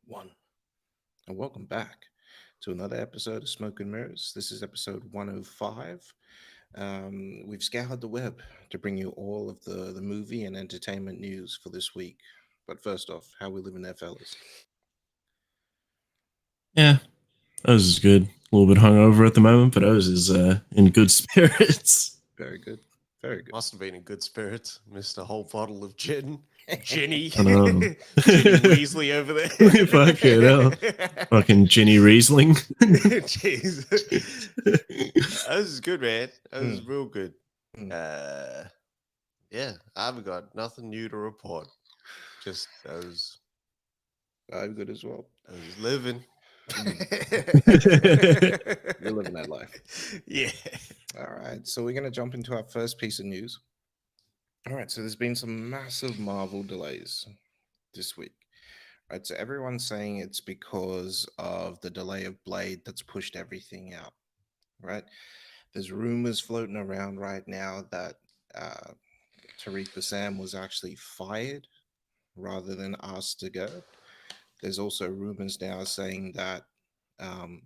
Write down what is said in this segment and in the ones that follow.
One. And welcome back to another episode of Smoke and Mirrors. This is episode 105. We've scoured the web to bring you all of the movie and entertainment news for this week. But first off, how we living there, fellas? Yeah, Oz is good. A little bit hungover at the moment, but Oz is in good spirits. Very good. Very good. Must have been in good spirits. Missed a whole bottle of gin. Jenny. I know. Jenny Weasley over there. Fucking hell. Fucking Ginny Riesling. Jeez. This is good, man. This is Mm. real good. Mm. Yeah, I haven't got nothing new to report. Just those I'm good as well. living. You're living that life. Yeah. All right, so we're going to jump into our first piece of news. All right, so there's been some massive Marvel delays this week. Right, so everyone's saying it's because of the delay of Blade that's pushed everything out. Right, there's rumors floating around right now that uh, Tariq Bassam was actually fired rather than asked to go. There's also rumors now saying that um,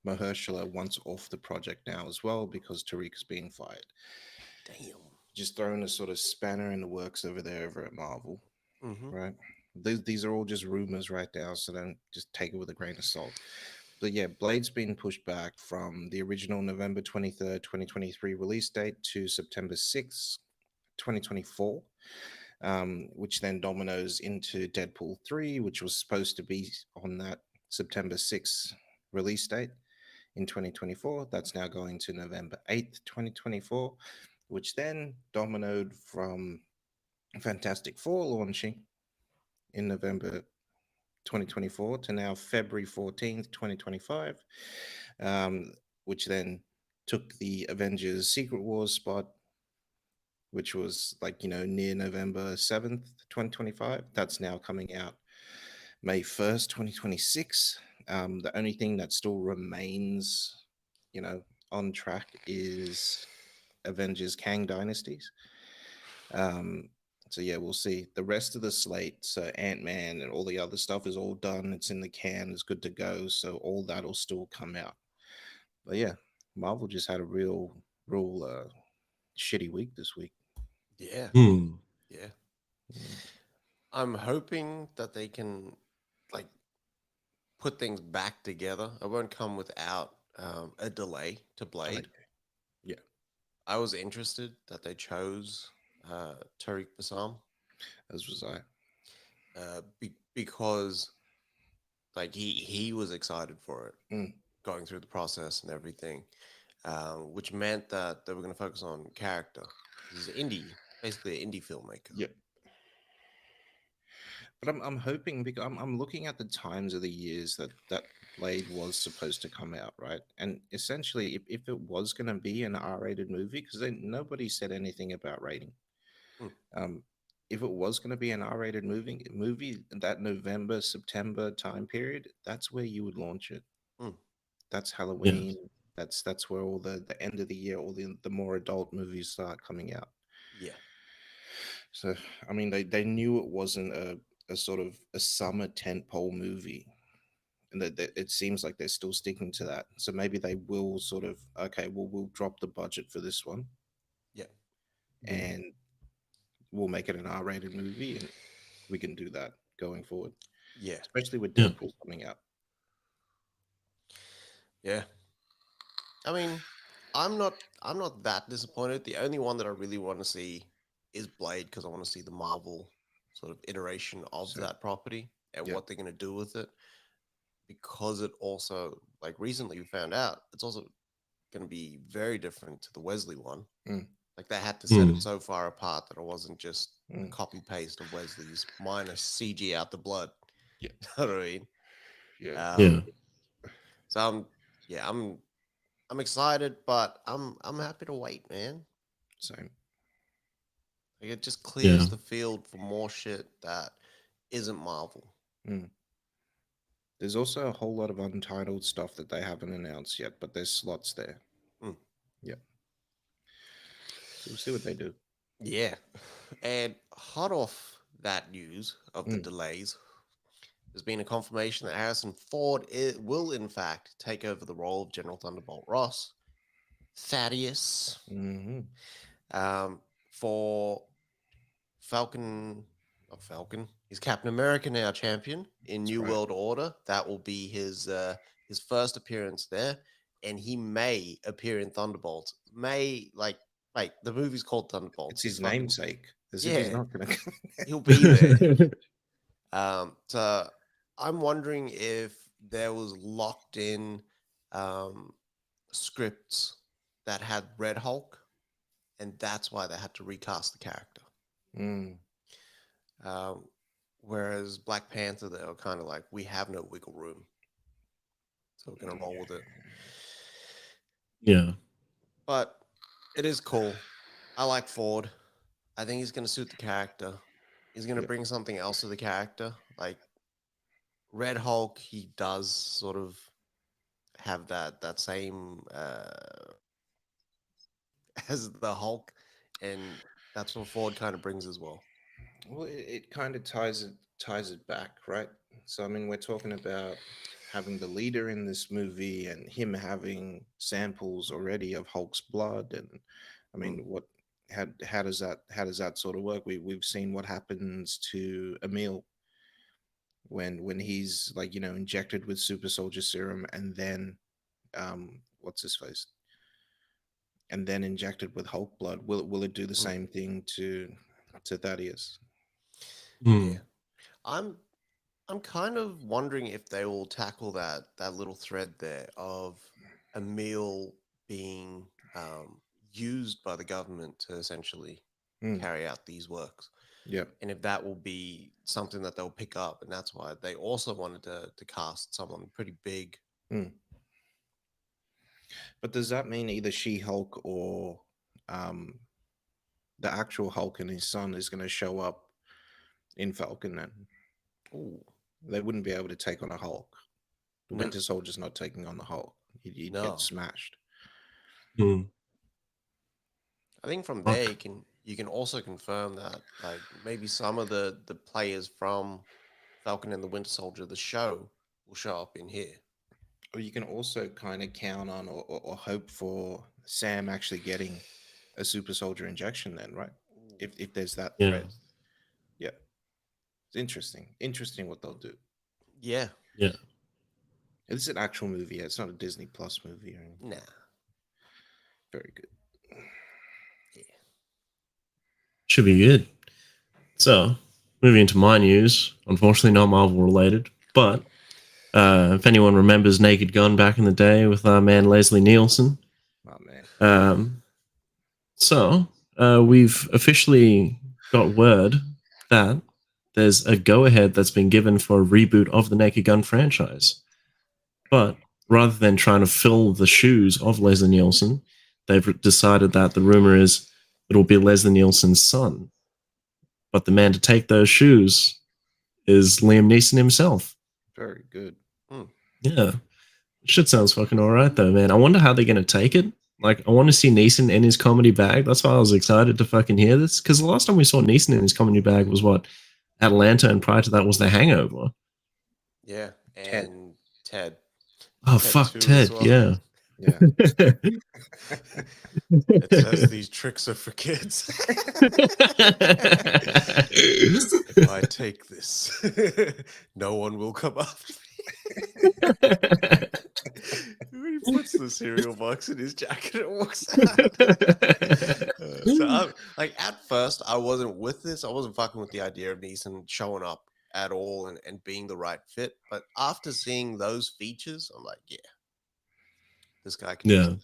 Mahershala wants off the project now as well because Tariq is being fired. Damn. Just throwing a sort of spanner in the works over there over at Marvel, Mm-hmm. right? These are all just rumors right now, so don't just take it with a grain of salt. But yeah, Blade's been pushed back from the original November 23rd, 2023 release date to September 6th, 2024, which then dominoes into Deadpool 3, which was supposed to be on that September 6th release date in 2024. That's now going to November 8th, 2024, which then dominoed from Fantastic Four launching in November 2024 to now February 14th, 2025, um, which then took the Avengers Secret Wars spot, which was like, near November 7th, 2025. That's now coming out May 1st, 2026. The only thing that still remains, on track is Avengers Kang Dynasties. Um, so yeah, we'll see. The rest of the slate, so Ant-Man and all the other stuff is all done. It's in the can. It's good to go. So all that'll still come out. But yeah, Marvel just had a real shitty week this week. Yeah. Hmm. Yeah. Mm, I'm hoping that they can like put things back together. It won't come without a delay to I, Blade. yeah, I was interested that they chose Tariq Bassam as was I. because like he was excited for it, Mm, going through the process and everything, which meant that they were going to focus on character. This is indie, basically an indie filmmaker. yeah. But I'm hoping because I'm looking at the times of the years that Blade was supposed to come out, right? And essentially, if it was going to be an R-rated movie, because nobody said anything about rating. Mm, Um, if it was going to be an R-rated movie that November September time period, that's where you would launch it. mm, That's Yeah. Halloween. That's where all the end of the year, all the more adult movies start coming out. yeah, So I mean, they knew it wasn't a sort of a summer tentpole movie, and that it seems like they're still sticking to that. So maybe they will sort of okay, well we'll drop the budget for this one yeah, Hmm. and we'll make it an R-rated movie, and we can do that going forward, yeah, especially with Yeah. Deadpool coming out. yeah. I mean, I'm not that disappointed. The only one that I really want to see is Blade because I want to see the Marvel sort of iteration of So that property and yeah, what they're going to do with it. Because it also, like recently we found out, it's also going to be very different to the Wesley one. mm, Like they had to set it Hmm. so far apart that it wasn't just a mm, copy paste of Wesley's minus CG out the blood. yeah, You know what I mean? yeah, Yeah. Um, so yeah, I'm excited, but I'm happy to wait, man. same. Like it just Yeah. clears the field for more shit that isn't Marvel. Mm. There's also a whole lot of untitled stuff that they haven't announced yet, but there's slots there. Mm. Yeah, so we'll see what they do. Yeah, and hot off that news of the Mm, delays, there's been a confirmation that Harrison Ford will, in fact, take over the role of General Thunderbolt Ross. Thaddeus. For Falcon, not Falcon. He's Captain America now, champion in New World Order. That will be his first appearance there, and he may appear in Thunderbolts. The movie's called Thunderbolts. It's his namesake. As if he's not gonna. He'll be there. So I'm wondering if there was locked in scripts that had Red Hulk, and that's why they had to recast the character. Whereas Black Panther, they were kind of like, we have no wiggle room, so we're gonna roll with it. Yeah, but it is cool. I like Ford. I think he's gonna suit the character. He's gonna bring something else to the character. Like Red Hulk, he does sort of have that same as the Hulk, and that's what Ford kind of brings as well. Well, it kind of ties it back, right? So I mean, we're talking about having the leader in this movie and him having samples already of Hulk's blood, and I mean, how does that sort of work? We've seen what happens to Emil when he's like, injected with super soldier serum, and then what's his face, and then injected with Hulk blood. Will it do the same thing to Thaddeus? Yeah, I'm kind of wondering if they will tackle that little thread there of Emil being used by the government to essentially carry out these works. Yeah, and if that will be something that they'll pick up, and that's why they also wanted to cast someone pretty big. But does that mean either She-Hulk or the actual Hulk and his son is going to show up in Falcon then? Ooh. They wouldn't be able to take on a Hulk. The Winter Soldier's not taking on the Hulk. He'd get smashed. I think from there you can also confirm that like maybe some of the players from Falcon and the Winter Soldier, the show, will show up in here. Or you can also kind of count on or hope for Sam actually getting a super soldier injection then, right? If there's that thread. Yeah. It's interesting what they'll do. Yeah. It's an actual movie. It's not a Disney Plus movie or anything. Nah. Very good. Yeah. Should be good. So, moving into my news, unfortunately not Marvel related, but if anyone remembers Naked Gun back in the day with our man Leslie Nielsen. Oh, man. So, we've officially got word that there's a go-ahead that's been given for a reboot of the Naked Gun franchise. But rather than trying to fill the shoes of Leslie Nielsen, they've decided that the rumor is it'll be Leslie Nielsen's son. But the man to take those shoes is Liam Neeson himself. Very good. Yeah. Shit sounds fucking alright though, man. I wonder how they're going to take it. Like, I want to see Neeson in his comedy bag. That's why I was excited to fucking hear this. Because the last time we saw Neeson in his comedy bag was what? Atlanta, and prior to that was The Hangover. Yeah, and Ted. Oh, fuck, Ted, well. Yeah. It says these tricks are for kids. If I take this, no one will come after me. He puts the cereal box in his jacket and walks out. So at first, I wasn't with this. I wasn't fucking with the idea of Neeson showing up at all and being the right fit. But after seeing those features, I'm like, yeah, this guy can do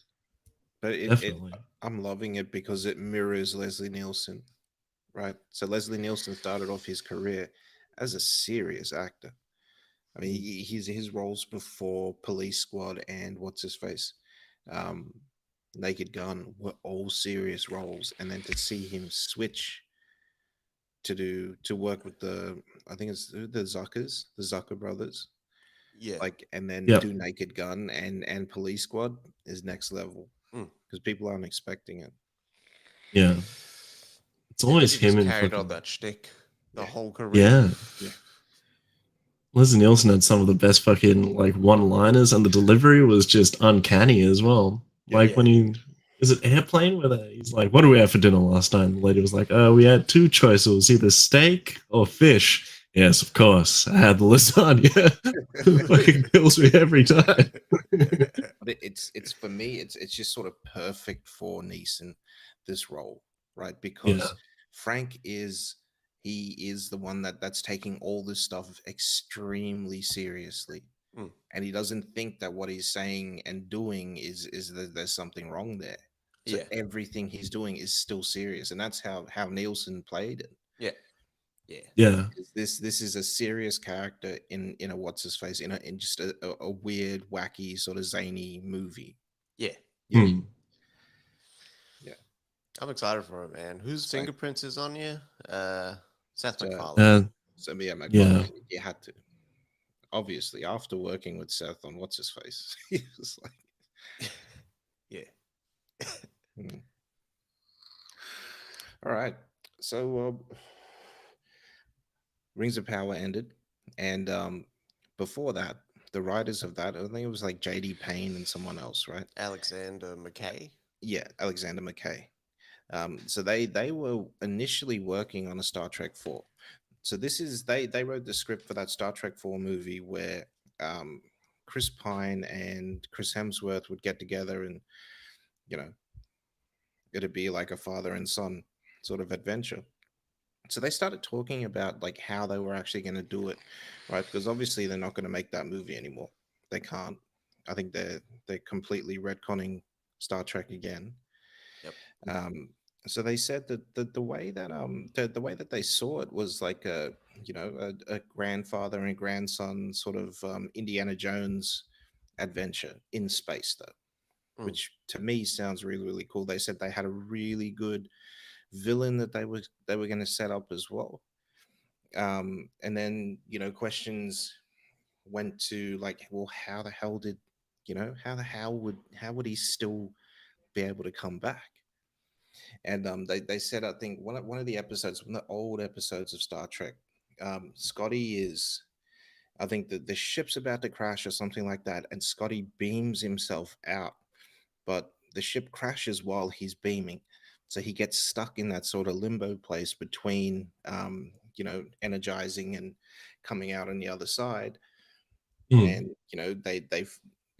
it. But I'm loving it because it mirrors Leslie Nielsen, right? So Leslie Nielsen started off his career as a serious actor. I mean, his roles before Police Squad and what's his face, Naked Gun were all serious roles, and then to see him switch to work with I think it's the Zucker brothers, and then do Naked Gun and Police Squad is next level because people aren't expecting it. Yeah, it's always him and carried on that shtick the whole career. Yeah. Leslie Nielsen had some of the best fucking like one-liners, and the delivery was just uncanny as well. Like Yeah. when he is it Airplane where he's like, "What did we have for dinner last night?" And the lady was like, "Oh, we had two choices, either steak or fish." Yes, of course. I had the lasagna. Fucking kills me every time. But it's for me, it's just sort of perfect for Neeson, this role, right? Yeah. Because Frank he is the one that's taking all this stuff extremely seriously. Mm. And he doesn't think that what he's saying and doing is that there's something wrong there. So Yeah. everything he's doing is still serious, and that's how Nielsen played it. Yeah. Yeah. Yeah. This is a serious character in a what's his face in just a weird, wacky, sort of zany movie. Yeah. Yeah, Hmm. yeah. I'm excited for it, man. Whose Same. fingerprints is on you? Seth So, MacFarlane. so yeah, Yeah. McFarlane, you had to. Obviously, after working with Seth on what's his face, he was like, Yeah. hmm. All right. So, Rings of Power ended, and before that, the writers of that, I think it was like J.D. Payne and someone else, right? Alexander McKay. Yeah, Alexander McKay. So they were initially working on a Star Trek 4. So this is they wrote the script for that Star Trek 4 movie where um, Chris Pine and Chris Hemsworth would get together, and you know it'd be like a father and son sort of adventure. So they started talking about like how they were actually going to do it, right? Because obviously they're not going to make that movie anymore. They can't. I think they're completely retconning Star Trek again. Yep. Um, so they said that the way that the way that they saw it was like a grandfather and grandson sort of Indiana Jones adventure in space though, Mm. which to me sounds really really cool. They said they had a really good villain that they were going to set up as well. And then questions went to like, well, how the hell did how would he still be able to come back? And they said, I think one of the episodes, one of the old episodes of Star Trek, Scotty is, I think that the ship's about to crash or something like that, and Scotty beams himself out, but the ship crashes while he's beaming, so he gets stuck in that sort of limbo place between, energizing and coming out on the other side. Hmm. And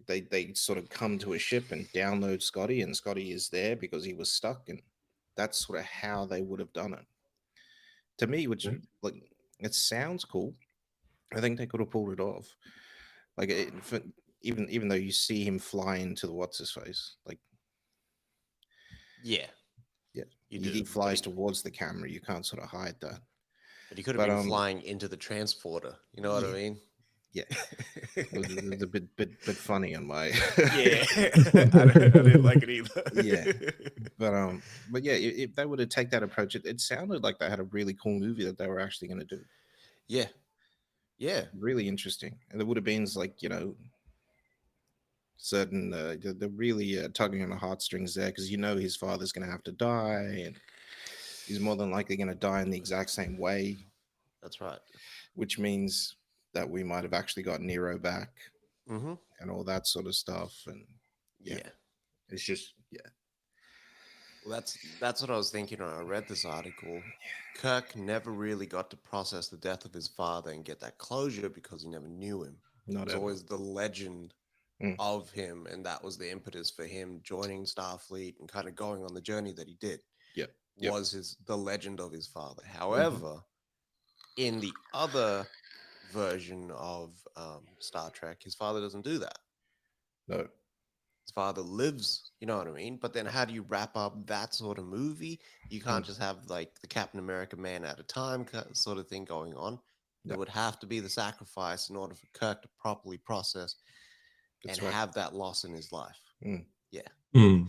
they sort of come to a ship and download Scotty, and Scotty is there because he was stuck, and that's sort of how they would have done it. To me, which Yeah. like it sounds cool. I think they could have pulled it off. Like even though you see him fly into the what's his face, like Yeah. yeah, You he do. flies towards the camera. You can't sort of hide that. But he could have But been flying into the transporter. You know what I yeah, mean? yeah, it was a bit funny on my Yeah. I didn't like it either. yeah. But yeah, if they were to take that approach, it sounded like they had a really cool movie that they were actually going to do. Yeah. Yeah. Really interesting, and there would have been like certain they're really tugging on the heartstrings there because his father's going to have to die, and he's more than likely going to die in the exact same way, That's right. which means that we might have actually got Nero back Mm-hmm. and all that sort of stuff. And yeah, Yeah. it's just yeah, Well, that's what I was thinking when I read this article. Kirk never really got to process the death of his father and get that closure because he never knew him. It not was ever. always the legend Mm. of him, and that was the impetus for him joining Starfleet and kind of going on the journey that he did. Yep. Yep. Was the legend of his father. Mm-hmm. However, in the other version of Star Trek, his father doesn't do that. No. His father lives, you know what I mean? But then how do you wrap up that sort of movie? You can't just have like the Captain America man at a time sort of thing going on. There No. would have to be the sacrifice in order for Kirk to properly process That's and right. have that loss in his life. Mm. Yeah. Hmm.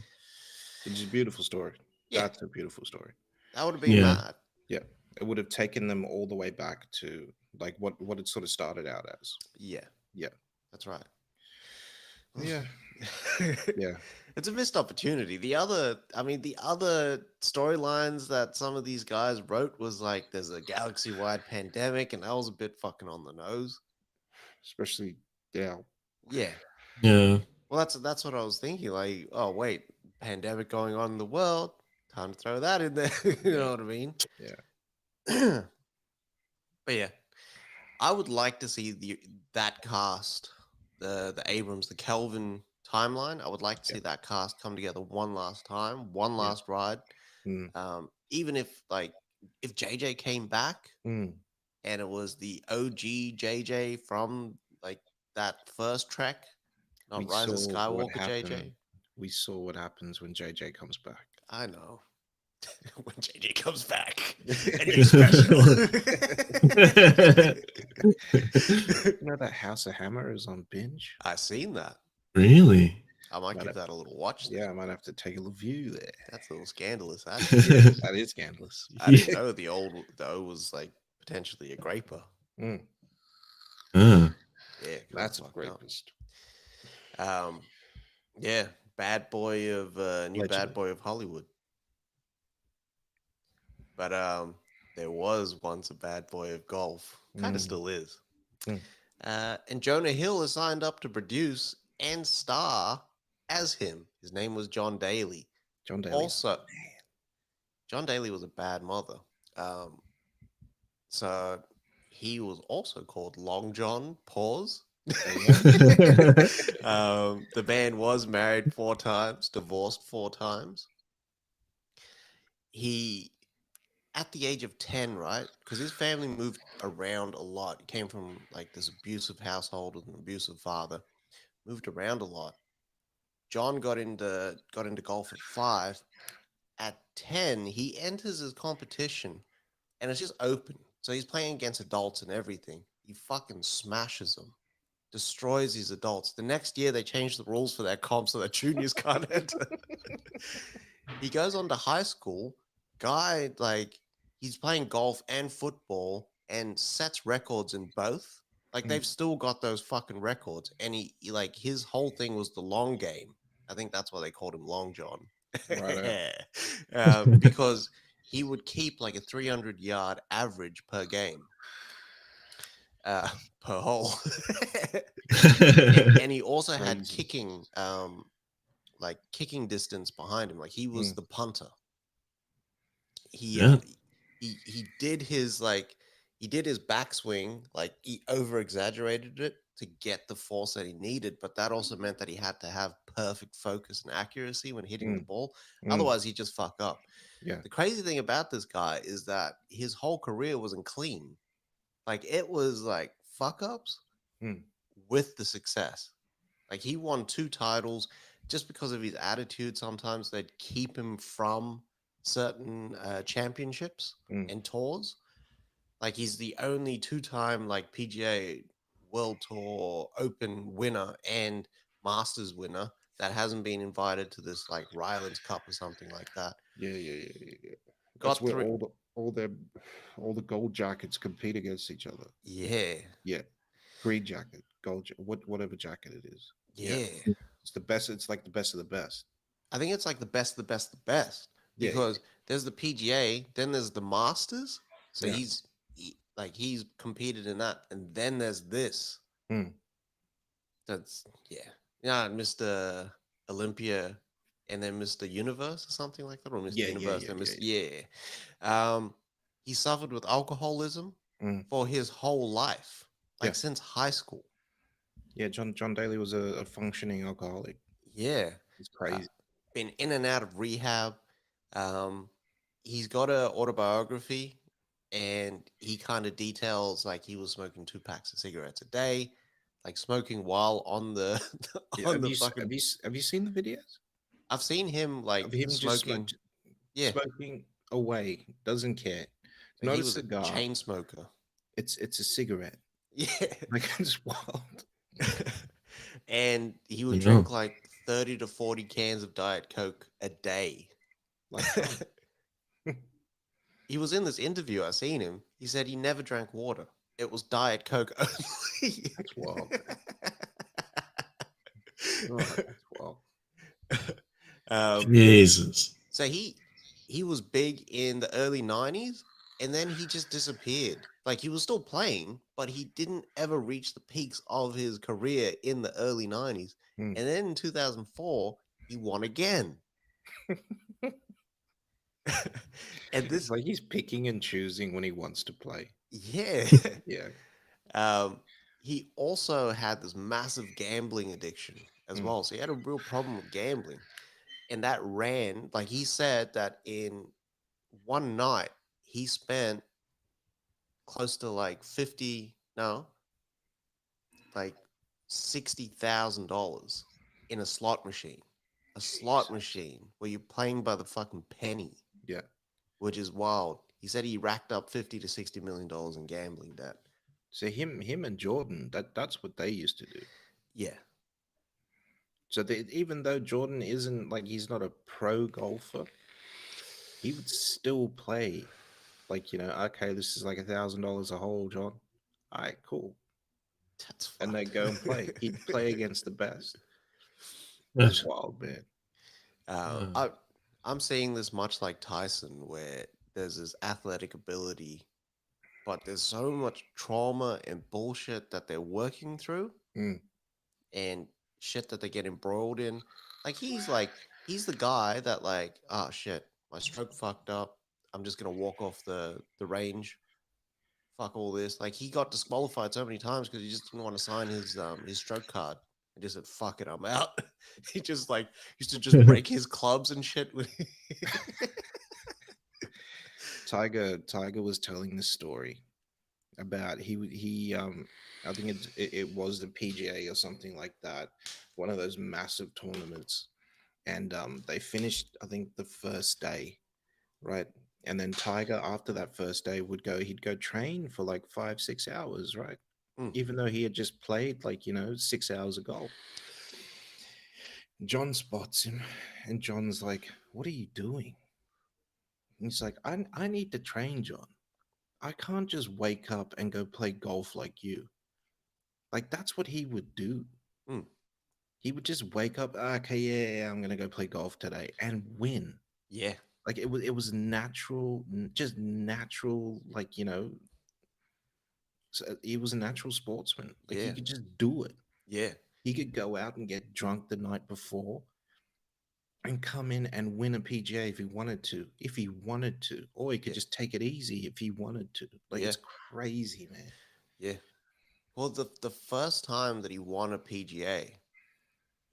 Which is a beautiful story. Yeah. That's a beautiful story. That would have been Yeah. mad. Yeah, it would have taken them all the way back to like what it sort of started out as. Yeah. Yeah. That's right. Yeah. Yeah. It's a missed opportunity. The other storylines that some of these guys wrote was like there's a galaxy-wide pandemic, and that was a bit fucking on the nose. especially now. Yeah. Yeah. Well, that's what I was thinking. Like, oh wait, pandemic going on in the world. Time to throw that in there. You know what I mean? Yeah. But yeah, I would like to see that cast, the Abrams, the Kelvin timeline. I would like to see that cast come together one last time, one last ride. Mm. Even if JJ came back Mm. and it was the OG JJ from like that first Trek, not We Rise of saw what Skywalker happened. JJ. We saw what happens when JJ comes back. I know. When JJ comes back, a new special. You know that House of Hammer is on binge? I seen that. Really? I might Might give have- that a little watch. Yeah, I might have to take a little view there. That's a little scandalous. Yeah, Actually. that is scandalous. I didn't know the O was like potentially a graper. Mm. Ah. Yeah, That's a fucked great up. list. Yeah, bad boy of new bad Allegedly. boy of Hollywood. But there was once a bad boy of golf. Kind of still is. Mm. And Jonah Hill is signed up to produce and star as him. His name was John Daly. John Daly. Also, John Daly was a bad mother. So he was also called Long John. Pause. The band was married 4 times, divorced 4 times. He, at the age of 10, right? Because his family moved around a lot. He came from like this abusive household with an abusive father. Moved around a lot. John got into golf at 5. At 10, he enters his competition, and it's just open. So he's playing against adults and everything. He fucking smashes them, destroys these adults. The next year, they change the rules for their comp so that juniors can't enter. He goes on to high school. Guy, like, he's playing golf and football and sets records in both. Like, they've still got those fucking records. And he like, his whole thing was the long game. I think that's why they called him Long John. Right. Because he would keep like a 300-yard average per game. Per hole. and he also had Crazy. kicking distance behind him. Like he was the punter. He did his backswing, like he over exaggerated it to get the force that he needed, but that also meant that he had to have perfect focus and accuracy when hitting the ball. Otherwise he'd just fuck up. Yeah. The crazy thing about this guy is that his whole career wasn't clean. Like it was like fuck ups with the success. Like he won 2 titles just because of his attitude. Sometimes they'd keep him from certain championships and tours. Like he's the only 2-time like PGA World Tour Open winner and Masters winner that hasn't been invited to this like Rylands Cup or something like that. Yeah. That's where all the gold jackets compete against each other. Yeah. Green jacket, gold, whatever jacket it is. Yeah. It's the best. It's like the best of the best. I think it's like the best because there's the PGA, then there's the Masters. So he's competed in that, and then there's this. That's Mr. Olympia, and then Mr. Universe or something like that, or Mr. Universe and Mr. He suffered with alcoholism for his whole life, since high school. Yeah, John Daly was a functioning alcoholic. Yeah, it's crazy. Been in and out of rehab. He's got an autobiography, and he kind of details like he was smoking 2 packs of cigarettes a day, like smoking while on the Have you seen the videos? I've seen him like smoking. Smoking away, doesn't care. Like Not he a was cigar. a chain smoker. It's a cigarette. Yeah, like it's wild. And he would drink like 30 to 40 cans of Diet Coke a day. Like he was in this interview. I seen him. He said he never drank water. It was Diet Coke only. That's wild. That's wild. Jesus. So he was big in the early 90s, and then he just disappeared. Like he was still playing, but he didn't ever reach the peaks of his career in the early 90s. Hmm. And then in 2004, he won again. And It's this, like he's picking and choosing when he wants to play. yeah. Yeah. He also had this massive gambling addiction as Hmm. well. So he had a real problem with gambling. And that ran, like he said that in one night, he spent close to like 50, no, like $60,000 in a slot machine. A slot machine where you're playing by the fucking penny, Yeah. which is wild. He said he racked up 50 to $60 million in gambling debt. So him and Jordan, that's what they used to do. Yeah. So even though Jordan isn't like he's not a pro golfer, he would still play. Like, okay, this is like $1,000 a hole, John. All right, cool. That's And they fucked. go and play. He'd play against the best. Yeah. It's wild, man. I'm seeing this much like Tyson, where there's this athletic ability, but there's so much trauma and bullshit that they're working through Mm. and shit that they get embroiled in. He's the guy that like, oh shit, my stroke fucked up. I'm just gonna walk off the range. Fuck all this. Like he got disqualified so many times because he just didn't want to sign his stroke card. He just said, fuck it, I'm out. He just like used to just break his clubs and shit. Tiger was telling this story about he I think it was the PGA or something like that, one of those massive tournaments, and they finished I think the first day, right? And then Tiger after that first day he'd go train for like 5-6 hours, right? Mm. Even though he had just played like 6 hours of golf. John spots him, and John's like, "What are you doing?" And he's like, I need to train, John. I can't just wake up and go play golf like you." Like that's what he would do. Mm. He would just wake up, okay, yeah, I'm gonna go play golf today and win. Yeah. Like it was natural, just natural, like so he was a natural sportsman. Like he Yeah. could just do it. Yeah. He could go out and get drunk the night before and come in and win a PGA if he wanted to, or he could Yeah. just take it easy if he wanted to. Like Yeah. it's crazy, man. Yeah. Well, the first time that he won a PGA,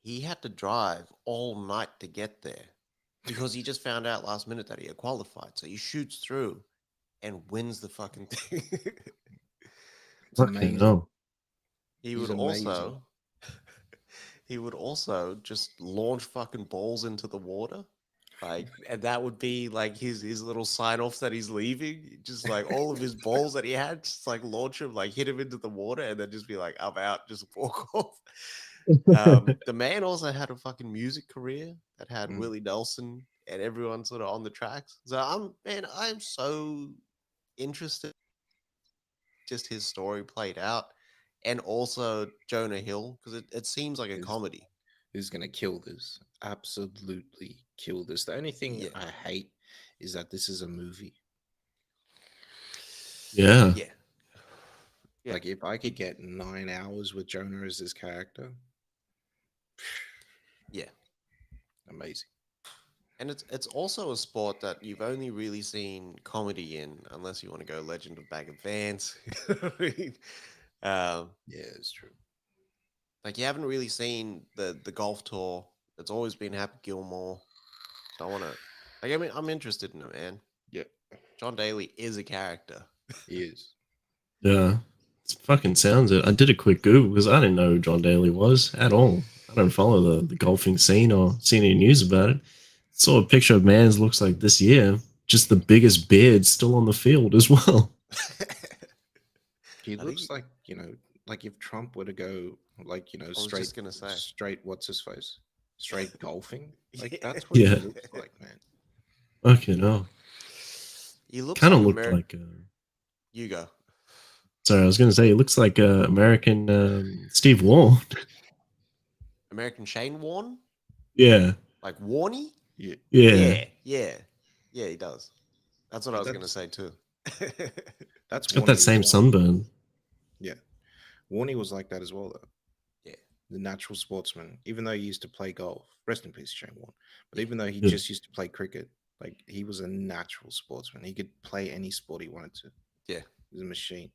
he had to drive all night to get there because he just found out last minute that he had qualified. So he shoots through and wins the fucking thing. It's Fucking amazing. hell. he He's would amazing. also he would also just launch fucking balls into the water. Like, and that would be like his little sign off that he's leaving. Just like all of his balls that he had, just like launch him, like hit him into the water, and then just be like, I'm out, just walk off. The man also had a fucking music career that had Mm. Willie Nelson and everyone sort of on the tracks. So I'm so interested just his story played out, and also Jonah Hill because it seems like a Is- comedy. Who's gonna kill this? Absolutely kill this. The only thing Yeah. I hate is that this is a movie. Yeah. Yeah. Yeah. Like if I could get 9 hours with Jonah as his character, Yeah. amazing. And it's also a sport that you've only really seen comedy in, unless you want to go Legend of Bagger Vance. um, Yeah, it's true. like you haven't really seen the golf tour. It's always been Happy Gilmore. So I want to. Like, I mean, I'm interested in it, man. Yeah, John Daly is a character. he is. Yeah. It fucking sounds it. I did a quick Google because I didn't know who John Daly was at all. I don't follow the golfing scene or see any news about it. Saw a picture of Mans looks like this year. Just the biggest beard still on the field as well. He I looks think- like if Trump were to go like was straight just gonna say. straight what's his face straight golfing. Like Yeah. that's what Yeah. he looks like, man. Okay, no. He looks Kind of like looked like. You go. Sorry, I was going to say he looks like American Steve Warren. American Shane Warne? Yeah. Like Warney? Yeah, Yeah. Yeah, he does. That's what I was going to That's- say too. That's It's got that Warney as same well. sunburn. Yeah, Warney was like that as well, though. Yeah. The natural sportsman, even though he used to play golf. Rest in peace, Shane Warne. But even though he Yeah. just used to play cricket, like he was a natural sportsman. He could play any sport he wanted to. Yeah. He was a machine.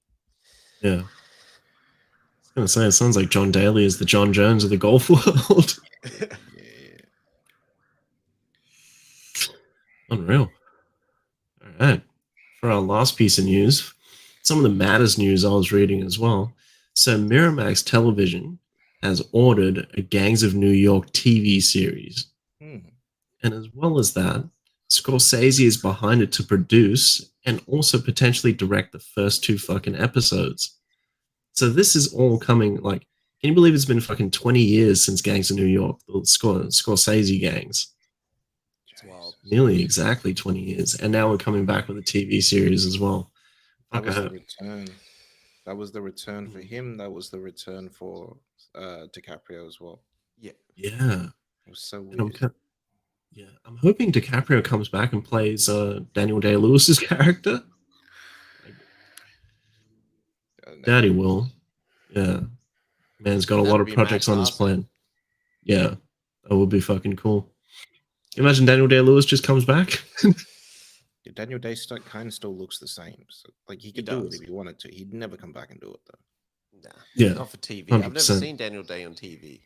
Yeah. I was gonna say, it sounds like John Daly is the John Jones of the golf world. Yeah. Unreal. All right. For our last piece of news, some of the maddest news I was reading as well. So Miramax Television has ordered a Gangs of New York TV series. Hmm. And as well as that, Scorsese is behind it to produce and also potentially direct the first 2 fucking episodes. So this is all coming, like, can you believe it's been fucking 20 years since Gangs of New York, the Scorsese gangs? It's wild. Nearly exactly 20 years. And now we're coming back with a TV series as well. That Fuck, was I the hope. return. That was the return for Mm. him. That was the return for DiCaprio as well. Yeah. Yeah. It was so And weird. I'm hoping DiCaprio comes back and plays Daniel Day-Lewis's character. Daddy will. Yeah. Man's got a lot That'd of be projects mad on his casting. plan. Yeah. That would be fucking cool. Imagine Daniel Day-Lewis just comes back. Yeah, Daniel Day kind of still looks the same. So, like he could do it does. if he wanted to. He'd never come back and do it though. Nah. Yeah. Not for TV. I've never 100%. seen Daniel Day on TV.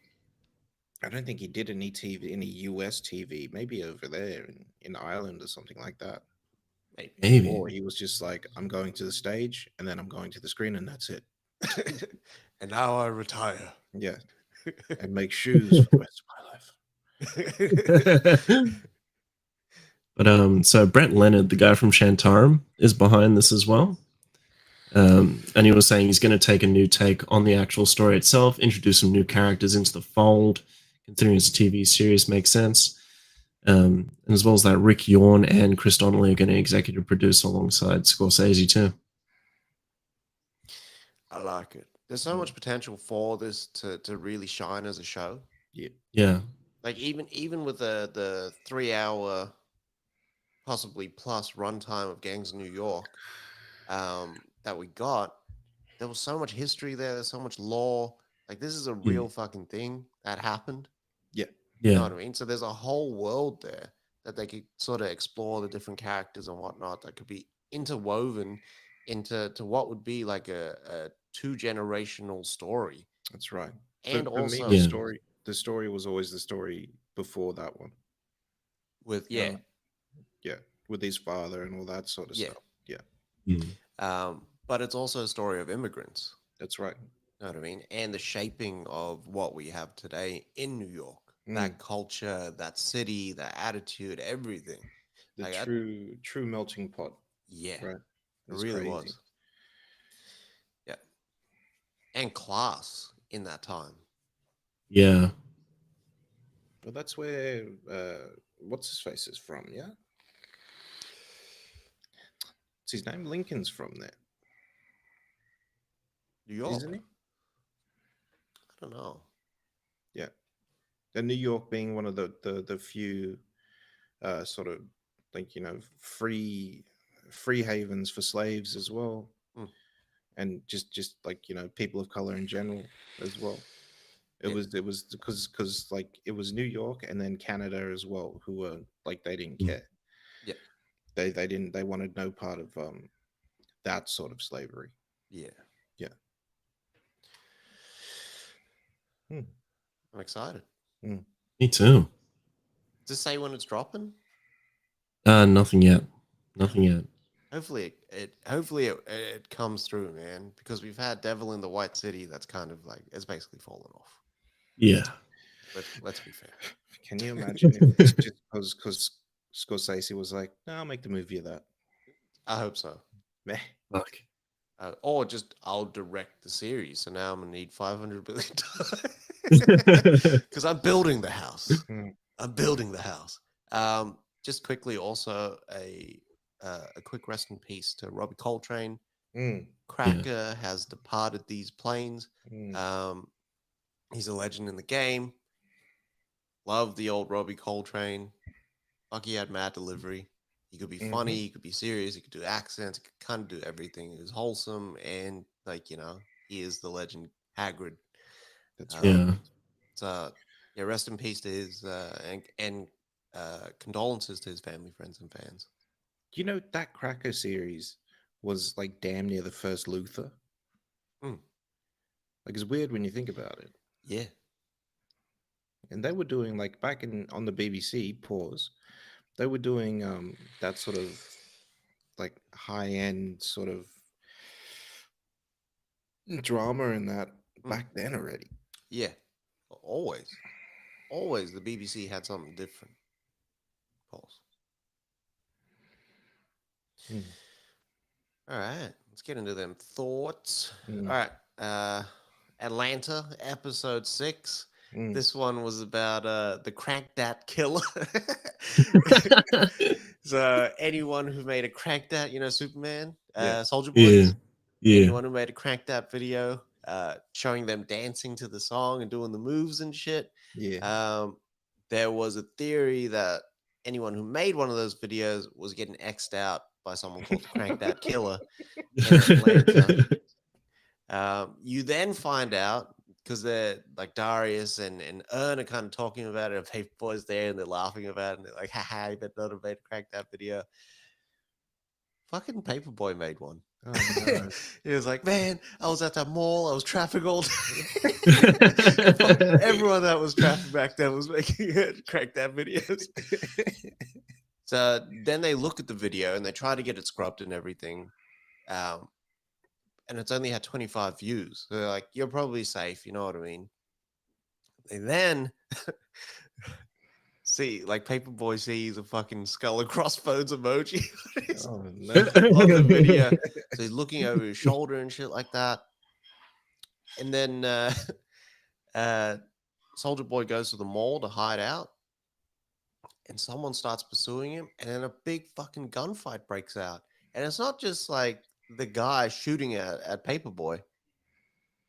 I don't think he did any TV, any US TV. Maybe over there in Ireland or something like that. Maybe. Or he was just like, I'm going to the stage and then I'm going to the screen and that's it. And now I retire. Yeah, and make shoes for the rest of my life. But so Brett Leonard, the guy from Shantaram, is behind this as well. And he was saying he's going to take a new take on the actual story itself, introduce some new characters into the fold, considering it's a TV series, makes sense. And as well as that, Rick Yorn and Chris Donnelly are going to executive produce alongside Scorsese too. I like it. There's so much potential for this to really shine as a show. Yeah. Like even with the 3 hour, possibly plus runtime of Gangs of New York, that we got, there was so much history there. There's so much lore. Like this is a real fucking thing that happened. Yeah. You know what I mean? So there's a whole world there that they could sort of explore the different characters and whatnot that could be interwoven into what would be like a 2-generational story. That's right. And for also me, the story was always the story before that one. with With his father and all that sort of stuff. Yeah. But it's also a story of immigrants. That's right. You know what I mean? And the shaping of what we have today in New York. That culture, that city, that attitude, everything. The Like, true melting pot. Yeah. Right. It really was. Yeah. And class in that time. Yeah. Well, that's where what's his face is from, yeah? What's his name? Lincoln's from there. New York. Isn't he? I don't know. Yeah. And New York being one of the few sort of like, free havens for slaves as well. And just like, people of color in general as well. It was because like it was New York and then Canada as well, who were like they didn't care. Yeah. They wanted no part of that sort of slavery. Yeah. Yeah. I'm excited. Me too. Does it say when it's dropping? Nothing yet. Nothing yet. Hopefully it comes through, man, because we've had Devil in the White City that's kind of like it's basically fallen off. Yeah. Let's be fair. Can you imagine if it's just because Scorsese was like, no, I'll make the movie of that. I hope so. Meh. Fuck. Or just I'll direct the series. So now I'm gonna need $500 billion because I'm building the house. I'm building the house. Just quickly, also a quick rest in peace to Robbie Coltrane. Cracker has departed these planes. He's a legend in the game. Love the old Robbie Coltrane. Fuck, he had mad delivery. He could be funny, he could be serious, he could do accents, he could kind of do everything. He was wholesome, and like, you know, he is the legend Hagrid. That's right. Yeah. So yeah, rest in peace to his and condolences to his family, friends, and fans. You know, that Cracker series was like damn near the first Luther. Mm. Like, it's weird when you think about it. Yeah. And they were doing like back in on the BBC, pause. They were doing that sort of like high end sort of drama and that back then already. Yeah. Always. Always the BBC had something different. Pause. Mm. All right. Let's get into them thoughts. Mm. All right. Atlanta, episode 6. Mm. This one was about the crack dat killer. So anyone who made a crack dat, you know, Superman, Yeah. Soldier Boys, Yeah. anyone who made a crack dat video, showing them dancing to the song and doing the moves and shit. Yeah. There was a theory that anyone who made one of those videos was getting X'd out by someone called Crank That Killer in Atlanta. You then find out, because they're like Darius and Ern are kind of talking about it, and Paperboy's there and they're laughing about it, and they're like, haha, you better not have made a Crank That video. Fucking Paperboy made one. Oh, no. He was like, man, I was at that mall, I was traffic all day. Everyone that was traffic back then was making Crank That videos. So then they look at the video and they try to get it scrubbed and everything. And it's only had 25 views. So they're like, you're probably safe. You know what I mean? They then see, like, Paperboy sees a fucking skull and crossbones emoji Oh, no. on the video. So he's looking over his shoulder and shit like that. And then Soldier Boy goes to the mall to hide out. And someone starts pursuing him. And then a big fucking gunfight breaks out. And it's not just like the guy shooting at Paperboy.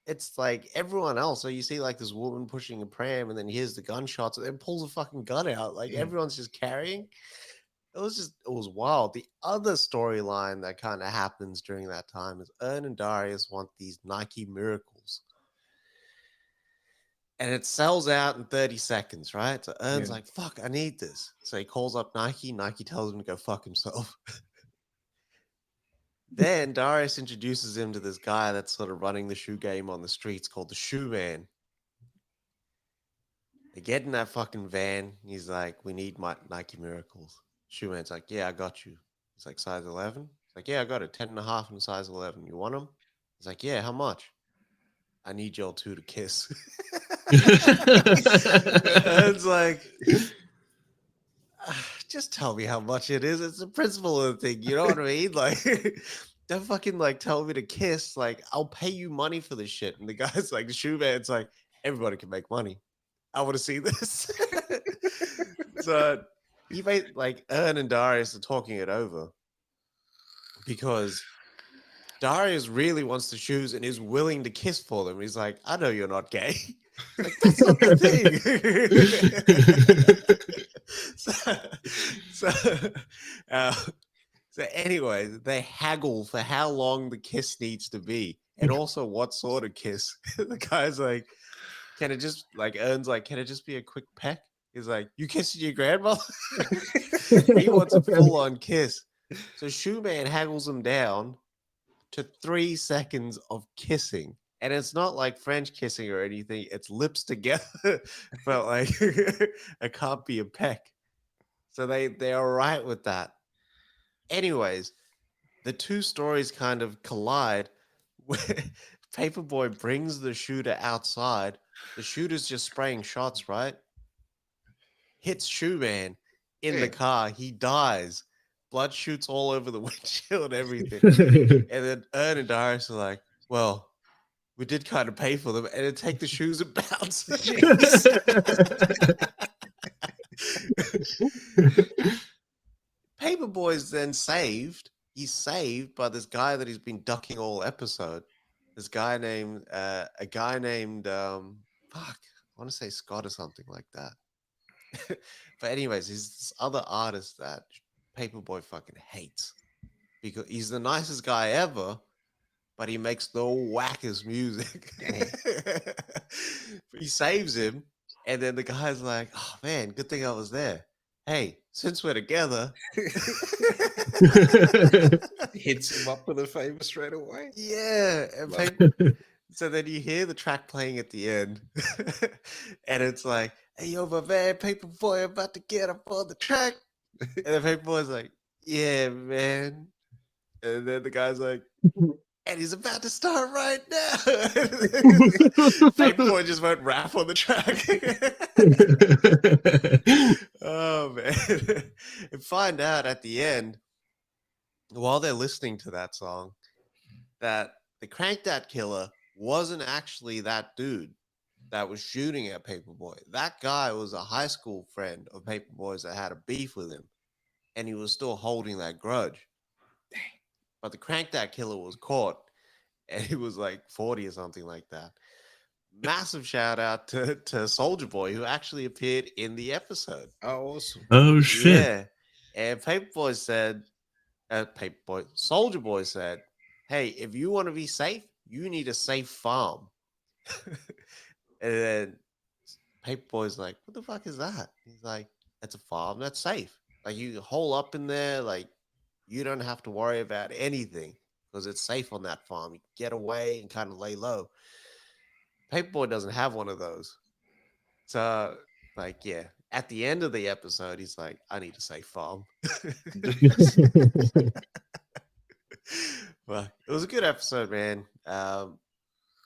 It's like everyone else. So you see like this woman pushing a pram, and then here's the gunshots, and then pulls a fucking gun out. Like everyone's just carrying. It was wild. The other storyline that kind of happens during that time is Ern and Darius want these Nike Miracles. And it sells out in 30 seconds, right? So Ern's like, fuck, I need this. So he calls up Nike. Nike tells him to go fuck himself. Then Darius introduces him to this guy that's sort of running the shoe game on the streets called the Shoe Man. They get in that fucking van. He's like, we need my Nike Miracles. Shoe Man's like, yeah, I got you. He's like, size 11? He's like, yeah, I got it. 10.5 and size 11. You want them? He's like, yeah, how much? I need y'all two to kiss. It's like, just tell me how much it is. It's the principle of the thing. You know what I mean? Like, don't fucking like tell me to kiss. Like, I'll pay you money for this shit. And the guy's like, the shoe man's like, everybody can make money. I want to see this. So he made like Ern and Darius are talking it over because Darius really wants the shoes and is willing to kiss for them. He's like, I know you're not gay. Like, that's not the thing. So anyway, they haggle for how long the kiss needs to be and also what sort of kiss. The guy's like, can it just, like, Ern's like, can it just be a quick peck? He's like, you kissing your grandmother? He wants a full-on kiss. So Shoe Man haggles him down to 3 seconds of kissing. And it's not like French kissing or anything. It's lips together. But like, it can't be a peck. So they are right with that. Anyways, the two stories kind of collide where Paperboy brings the shooter outside. The shooter's just spraying shots, right? Hits Shoe Man in the car. He dies. Blood shoots all over the windshield and everything. And then Ern and Darius are like, well, we did kind of pay for them, and then take the shoes and bounce. Paperboy's then saved. He's saved by this guy that he's been ducking all episode. This guy named, fuck, I want to say Scott or something like that. But anyways, he's this other artist that Paperboy fucking hates because he's the nicest guy ever, but he makes the wackest music. He saves him, and then the guy's like, "Oh man, good thing I was there. Hey, since we're together." Hits him up with a favor straight away. Yeah, and so then you hear the track playing at the end, and it's like, "Hey, yo, my man, Paperboy, about to get up on the track," and the Paperboy's like, "Yeah, man," and then the guy's like, "And he's about to start right now." Paperboy just went rap on the track. Oh man! And find out at the end, while they're listening to that song, that the Crank That Killer wasn't actually that dude that was shooting at Paperboy. That guy was a high school friend of Paperboy's that had a beef with him, and he was still holding that grudge. But the Crank That Killer was caught, and he was like 40 or something like that. Massive shout out to Soldier Boy, who actually appeared in the episode. Oh, awesome. Oh shit. Yeah. And Soldier Boy said, "Hey, if you want to be safe, you need a safe farm." And then Paperboy's like, "What the fuck is that?" He's like, "That's a farm. That's safe. Like, you can hole up in there. Like, you don't have to worry about anything because it's safe on that farm. You can get away and kind of lay low." Paperboy doesn't have one of those. So, like, yeah, at the end of the episode, he's like, "I need a safe farm." Well, it was a good episode, man.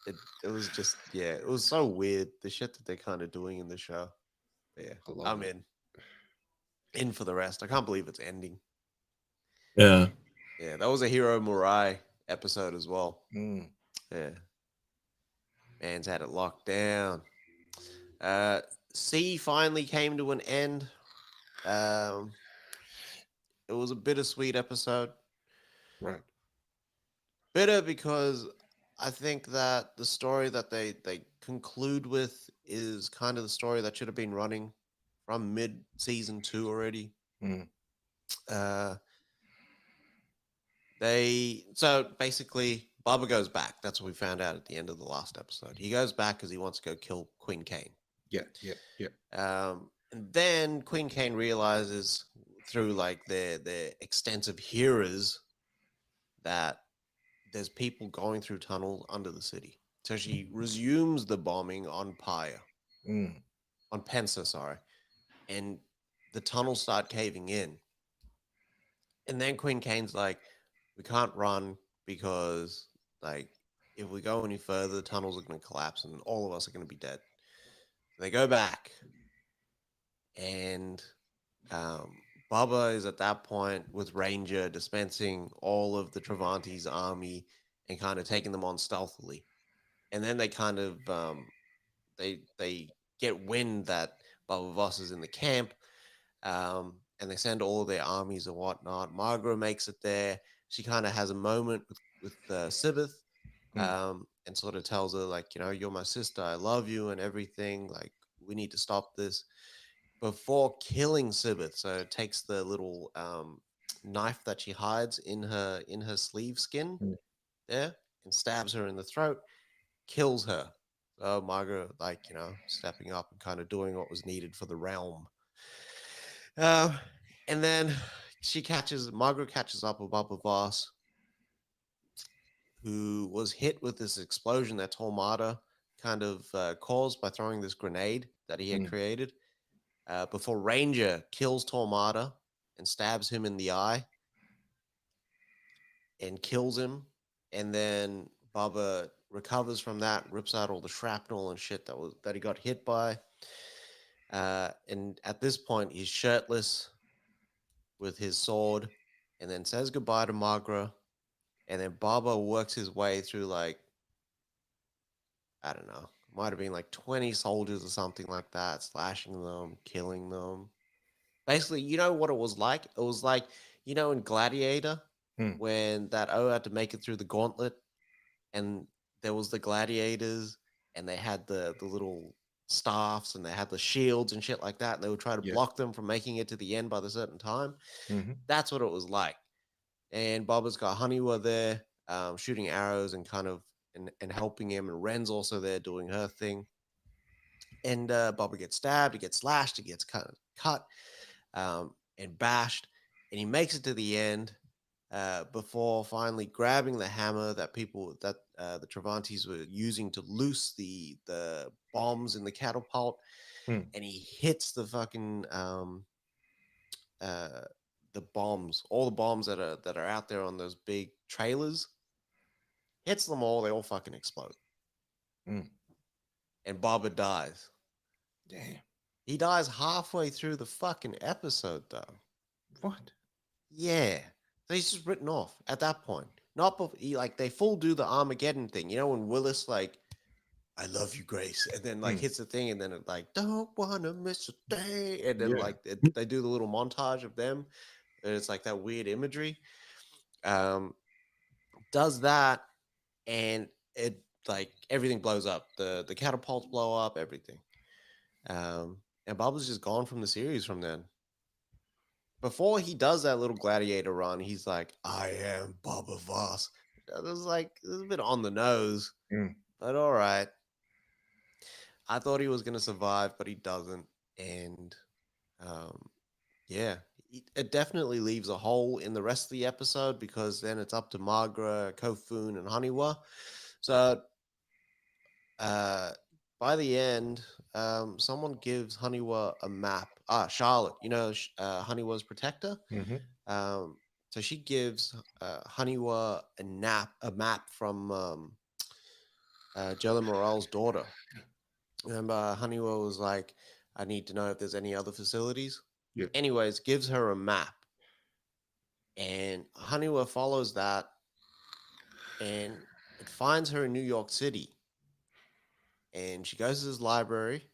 It was just, yeah, it was so weird, the shit that they're kind of doing in the show. But yeah, I love I'm it. in for the rest. I can't believe it's ending. Yeah. Yeah, that was a Hiro Murai episode as well. Mm. Yeah, man's had it locked down. C finally came to an end. It was a bittersweet episode. Right. Bitter because I think that the story that they conclude with is kind of the story that should have been running from mid season 2 already. Mm. So basically Bubba goes back. That's what we found out at the end of the last episode. He goes back because he wants to go kill Queen Kane. Yeah. And then Queen Kane realizes through like their extensive hearers that there's people going through tunnels under the city. So she resumes the bombing on Pyre. Mm. On Pensa, sorry. And the tunnels start caving in. And then Queen Kane's like, "We can't run because, like, if we go any further, the tunnels are going to collapse and all of us are going to be dead." They go back. And Bubba is at that point with Ranger dispensing all of the Travanti's army and kind of taking them on stealthily. And then they kind of they get wind that Bubba Voss is in the camp, and they send all of their armies and whatnot. Margaret makes it there. She kind of has a moment with Sibeth, and sort of tells her, like, "You're my sister. I love you and everything. Like, we need to stop this." Before killing Sibeth, so it takes the little knife that she hides in her sleeve skin there and stabs her in the throat, kills her. So Margaret, like, stepping up and kind of doing what was needed for the realm. And then Margaret catches up with Bubba Voss, who was hit with this explosion that Tormata kind of caused by throwing this grenade that he had created. Before Ranger kills Tormata and stabs him in the eye and kills him. And then Bubba recovers from that, rips out all the shrapnel and shit that he got hit by. And at this point, he's shirtless with his sword and then says goodbye to Magra. And then Bubba works his way through, like, I don't know, might have been like 20 soldiers or something like that, slashing them, killing them. Basically, you know what it was like? It was like, in Gladiator, when that O had to make it through the gauntlet, and there was the gladiators, and they had the little staffs and they had the shields and shit like that, and they would try to Yeah. block them from making it to the end by the certain time. Mm-hmm. That's what it was like. And Boba's got Honeywell there, shooting arrows and kind of and helping him, and Ren's also there doing her thing. And Boba gets stabbed, he gets slashed, he gets cut and bashed, and he makes it to the end before finally grabbing the hammer that the Travantes were using to loose the bombs in the catapult, Mm. and he hits the fucking the bombs, all the bombs that are out there on those big trailers, hits them all, they all fucking explode. Mm. And Boba dies. Damn. He dies halfway through the fucking episode, though. What? Yeah. So he's just written off at that point. Not before they full do the Armageddon thing. You know when Willis I love you, Grace, and then hits the thing, and then it don't wanna miss a day, and then they do the little montage of them, and it's like that weird imagery. Does that, and it everything blows up. The catapults blow up, everything. And Bob was just gone from the series from then. Before he does that little gladiator run, he's like, I am Boba Voss. It was a bit on the nose, but all right. I thought he was going to survive, but he doesn't. And yeah, it definitely leaves a hole in the rest of the episode, because then it's up to Magra, Kofun, and Haniwa. So by the end, someone gives Haniwa a map. Charlotte, Haniwa's protector. Mm-hmm. So she gives Haniwa a map from Jella Morel's daughter. Remember, Haniwa was like, I need to know if there's any other facilities. Yeah. Anyways, gives her a map. And Haniwa follows that, and it finds her in New York City. And she goes to this library,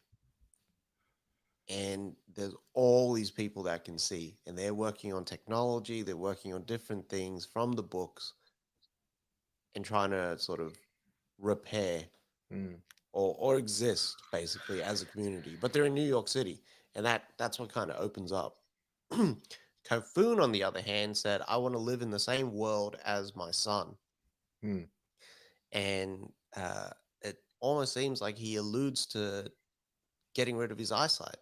and there's all these people that can see, and they're working on technology, they're working on different things from the books, and trying to sort of repair or exist basically as a community. But they're in New York City, and that's what kind of opens up. Kofun, on the other hand, said, I want to live in the same world as my son. And it almost seems like he alludes to getting rid of his eyesight.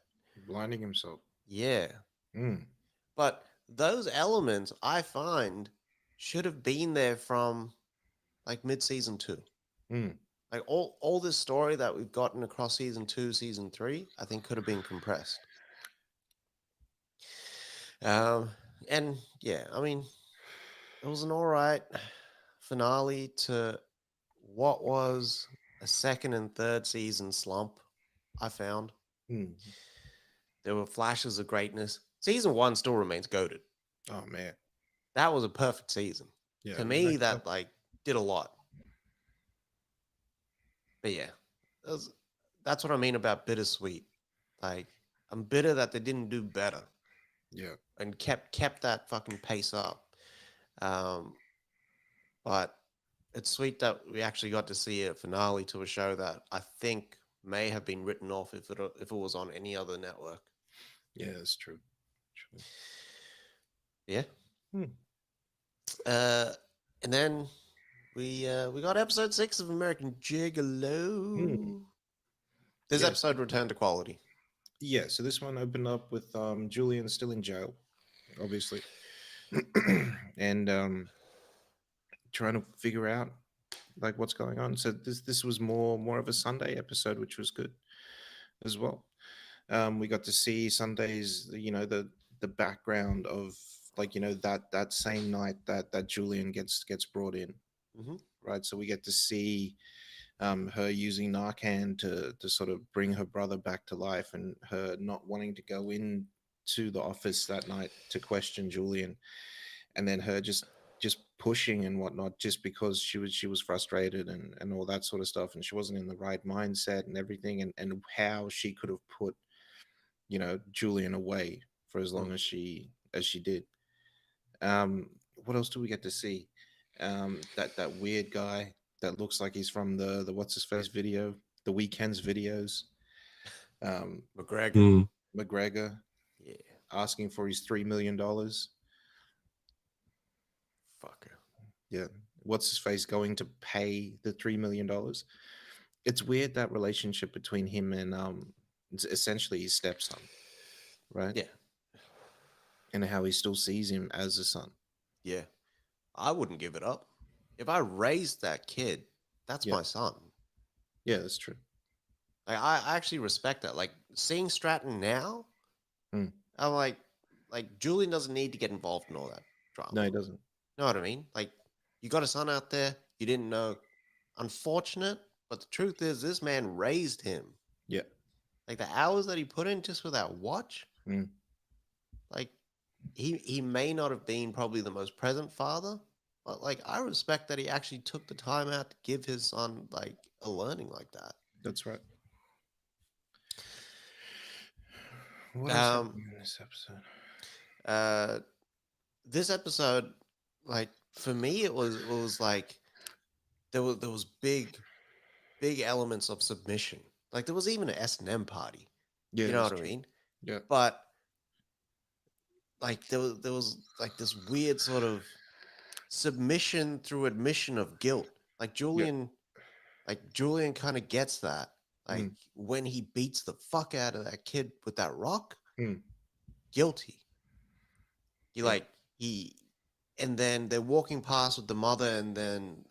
Blinding himself. Yeah. But those elements, I find, should have been there from mid-season 2. All this story that we've gotten across season 2, season 3, I think could have been compressed. And yeah, I mean, it was an all right finale to what was a second and third season slump, I found. There were flashes of greatness. Season 1 still remains goated. Oh man, that was a perfect season. Yeah, to me, that did a lot. But yeah, that's what I mean about bittersweet. I'm bitter that they didn't do better. Yeah, and kept that fucking pace up. But it's sweet that we actually got to see a finale to a show that I think may have been written off if it was on any other network. Yeah, that's true. Yeah. And then we got episode 6 of American Gigolo. This episode returned to quality. Yeah, so this one opened up with Julian still in jail, obviously, and trying to figure out what's going on. So this was more of a Sunday episode, which was good as well. We got to see Sunday's, the background of that same night that Julian gets brought in, right? So we get to see her using Narcan to sort of bring her brother back to life, and her not wanting to go in to the office that night to question Julian, and then her just pushing and whatnot, just because she was frustrated and all that sort of stuff, and she wasn't in the right mindset and everything, and how she could have put Julian away for as long as she did. What else do we get to see? That weird guy that looks like he's from the what's his face video, the Weekends videos. McGregor. Mm. McGregor Yeah. asking for his $3 million. Fucker. Yeah. What's his face going to pay the $3 million? It's weird, that relationship between him and it's essentially his stepson, right? Yeah. And how he still sees him as a son. Yeah. I wouldn't give it up. If I raised that kid, that's Yeah. my son. Yeah, that's true. Like I actually respect that. Like seeing Stratton now, Mm. I'm like Julian doesn't need to get involved in all that drama. No, he doesn't. Know what I mean? Like you got a son out there, you didn't know. Unfortunate, but the truth is this man raised him. Yeah. Like the hours that he put in just for that watch, Mm. like he may not have been probably the most present father, but like I respect that he actually took the time out to give his son like a learning like that. That's right. What else Um, happened in this episode? This episode, like for me, it was like there was big elements of submission. Like there was even an S&M party. Yeah, You know that's what I true. mean? Yeah. But like there was like this weird sort of submission through admission of guilt. Like Julian kind of gets that. Like when he beats the fuck out of that kid with that rock, Mm. guilty. He Yeah. like he and then they're walking past with the mother, and then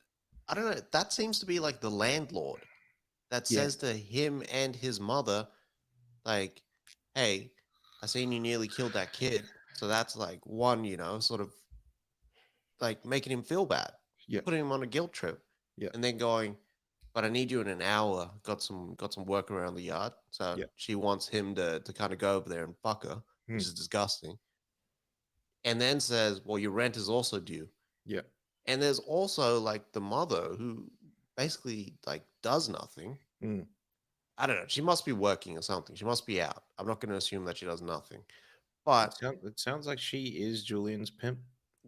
I don't know, that seems to be like the landlord that Yeah. says to him and his mother, like, hey, I seen you nearly killed that kid. So that's like one, sort of like making him feel bad, Yeah. putting him on a guilt trip. Yeah. And then going, but I need you in an hour. Got some work around the yard. So Yeah. she wants him to kind of go over there and fuck her, which is disgusting. And then says, well, your rent is also due. Yeah. And there's also like the mother who basically like does nothing. Mm. I don't know. She must be working or something. She must be out. I'm not going to assume that she does nothing. It, But it sounds like she is Julian's pimp.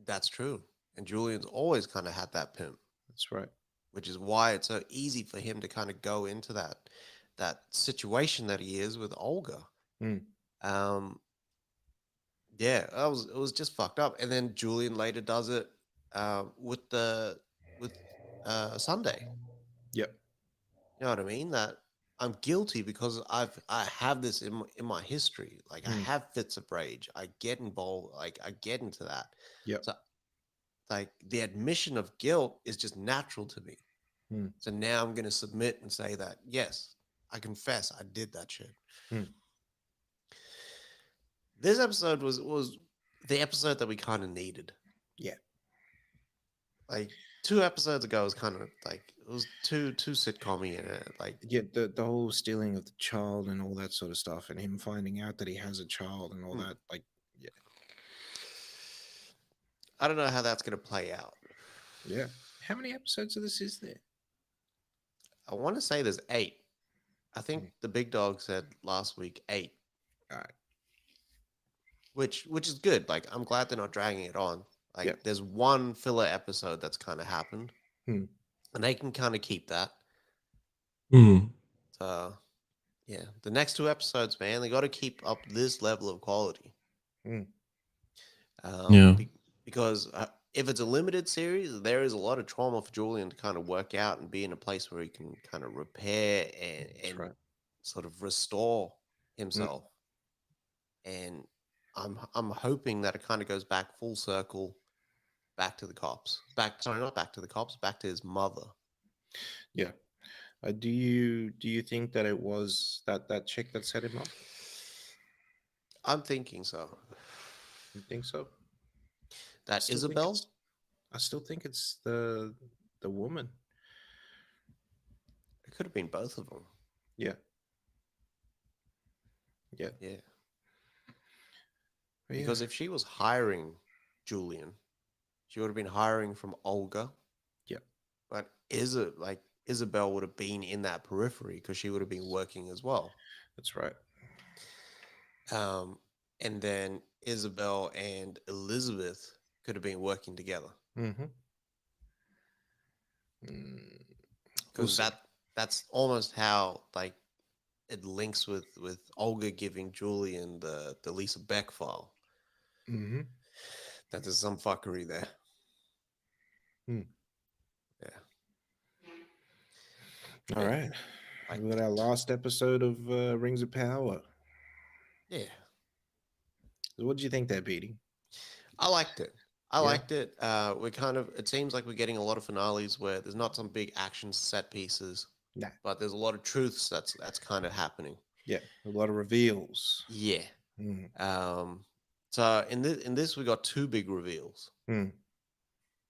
that's true. And Julian's always kind of had that pimp, That's right. which is why it's so easy for him to kind of go into that situation that he is with Olga. Mm. Yeah, it was just fucked up. And then Julian later does it with Sunday. Yep. You know what I mean? That I'm guilty because I have this in my history. Like I have fits of rage. I get involved. Like I get into that. Yep. So like the admission of guilt is just natural to me. Mm. So now I'm going to submit and say that yes, I confess I did that shit. Mm. This episode was the episode that we kind of needed. Yeah. Like 2 episodes ago was kind of like it was too sitcom-y in it. Like Yeah, the whole stealing of the child and all that sort of stuff, and him finding out that he has a child and all that. Like, yeah, I don't know how that's going to play out. yeah. How many episodes of this is there? I want to say there's 8. I think the big dog said last week 8. All right. Which is good. Like I'm glad they're not dragging it on. Like there's one filler episode that's kind of happened, and they can kind of keep that. So yeah, the next 2 episodes, man, they got to keep up this level of quality. Because if it's a limited series, there is a lot of trauma for Julian to kind of work out and be in a place where he can kind of repair and sort of restore himself. And I'm hoping that it kind of goes back full circle, back to the cops. Not back to the cops, back to his mother. Yeah. Do you think that it was that chick that set him up? I'm thinking so. You think so? That Isabel? I still think it's the woman. It could have been both of them. Yeah. Yeah. Yeah. But Because if she was hiring Julian, she would have been hiring from Olga. Yeah. But Isabel would have been in that periphery because she would have been working as well. That's right. And then Isabel and Elizabeth could have been working together. Because that's almost how like it links with Olga giving Julian the Lisa Beck file. Mm-hmm. That there's some fuckery there. Hmm. Yeah. All right. Like, We got our last episode of Rings of Power. yeah. So what did you think there, Beatty? I liked it. I Yeah. liked it. It seems like we're getting a lot of finales where there's not some big action set pieces, Nah. but there's a lot of truths that's kind of happening. Yeah. A lot of reveals. Yeah. Mm. So in this we got two big reveals. Mm.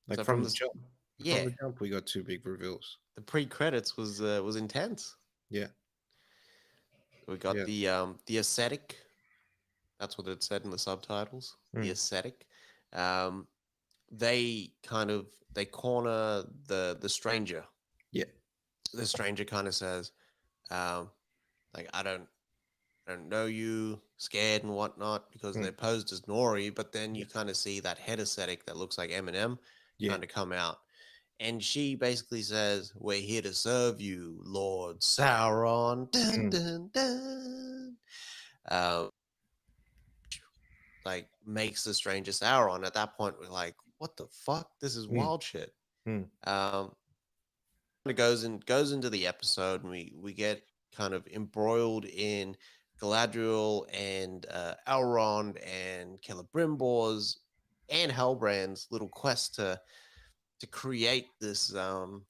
Like So from the jump. yeah, From the jump, we got two big reveals. the pre-credits was intense. Yeah. We got Yeah. the ascetic. That's what it said in the subtitles. The ascetic. They corner the stranger. Yeah. The stranger kind of says, like, I don't know you, scared and whatnot, because they're posed as Nori, but then you kind of see that head ascetic that looks like Eminem kind of come out. And she basically says, we're here to serve you, Lord Sauron. Dun, dun, dun. Like, makes the stranger Sauron. At that point, we're like, what the fuck? This is wild shit. It goes into the episode, and we get kind of embroiled in Galadriel and Elrond and Celebrimbor's and Hellbrand's little quest to create this to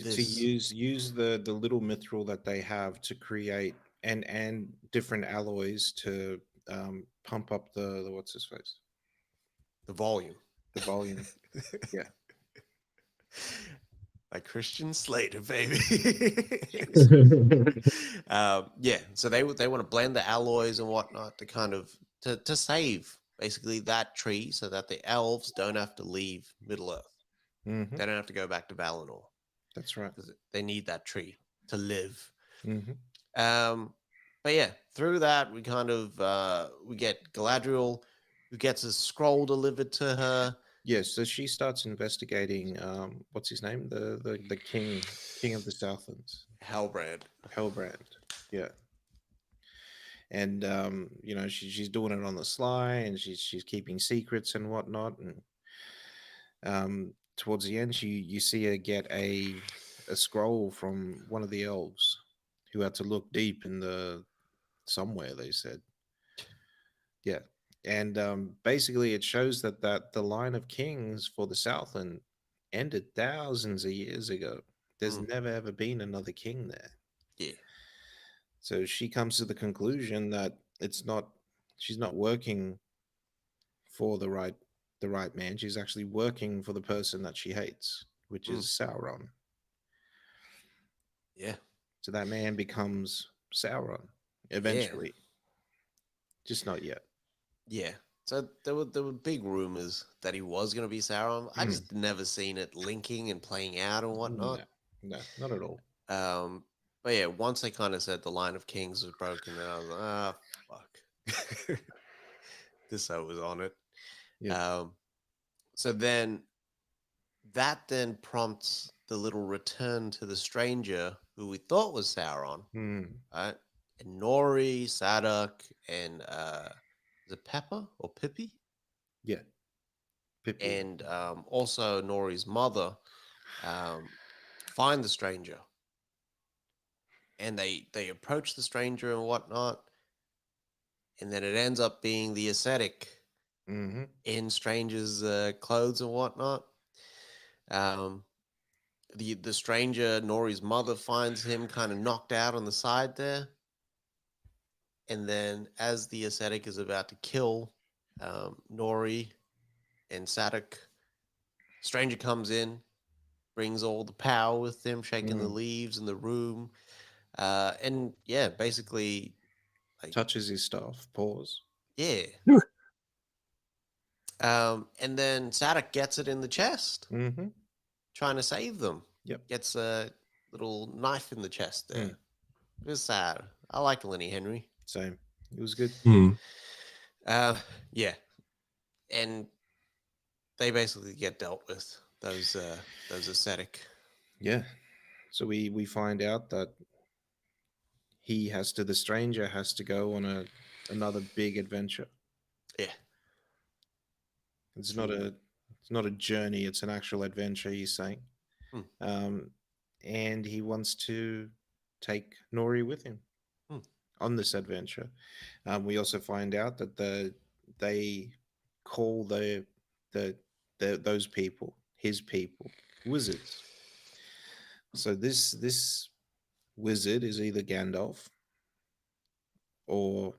use the little mithril that they have to create and different alloys to pump up the what's his face, the volume. Yeah. Like Christian Slater, baby. Yeah, so they want to blend the alloys and whatnot to kind of to save basically that tree, so that the elves don't have to leave Middle Earth. Mm-hmm. They don't have to go back to Valinor. That's right. Because they need that tree to live. Mm-hmm. But yeah, through that we kind of we get Galadriel, who gets a scroll delivered to her. Yes, so she starts investigating what's his name? The king of the Southlands. Hellbrand. Yeah. And you know, she's doing it on the sly, and she's keeping secrets and whatnot. And towards the end, you see her get a scroll from one of the elves, who had to look deep in the somewhere, they said. Yeah. And basically it shows that the line of kings for the Southland ended thousands of years ago. There's never ever been another king there. Yeah. So she comes to the conclusion that she's not working for the right man. She's actually working for the person that she hates, which is Sauron. Yeah. So that man becomes Sauron eventually. Just not yet. Yeah. So there were big rumors that he was going to be Sauron. I just never seen it linking and playing out and whatnot. No, not at all. But yeah, once they kind of said the line of kings was broken, then I was like, fuck. This was on it. Yeah. So then that then prompts the little return to the stranger who we thought was Sauron. Right? And Nori, Sadak, and is it Pepper or Pippi? Yeah. Pippi. And also Nori's mother find the stranger. And they approach the stranger and whatnot. And then it ends up being the ascetic in stranger's clothes and whatnot. The stranger, Nori's mother, finds him kind of knocked out on the side there. And then as the ascetic is about to kill Nori and Sadak, stranger comes in, brings all the power with him, shaking the leaves in the room. And yeah, basically like, touches his staff, pause. Yeah. And then Sadak gets it in the chest, trying to save them. Yep. Gets a little knife in the chest there. It was sad. I like Lenny Henry. Same. It was good. Yeah. And they basically get dealt with, those ascetic. Yeah. So we find out that the stranger has to go on another big adventure. Yeah. It's not a journey, it's an actual adventure, he's saying. Hmm. And he wants to take Nori with him Hmm. on this adventure. We also find out that they call those people, his people, wizards. So this wizard is either Gandalf or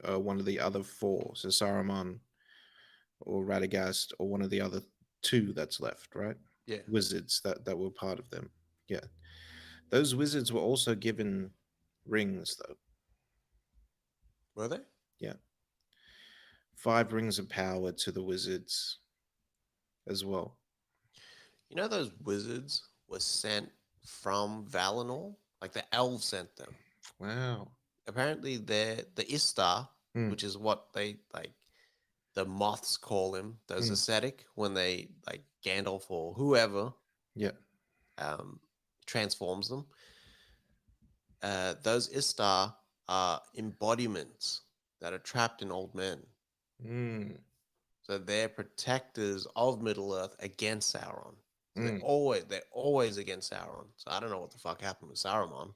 one of the other four, so Saruman or Radagast or one of the other two that's left, right? Yeah. Wizards that were part of them. Yeah. Those wizards were also given rings, though. Were they? Yeah. 5 rings of power to the wizards as well. You know those wizards were sent from Valinor? Like the elves sent them. Wow. Apparently they're the Istar, Hmm. which is what they like the moths call him, those ascetic, when they like Gandalf or whoever Yeah. Transforms them. Those Istar are embodiments that are trapped in old men. Mm. So they're protectors of Middle Earth against Sauron. So Mm. they're always against Sauron. So I don't know what the fuck happened with Saruman.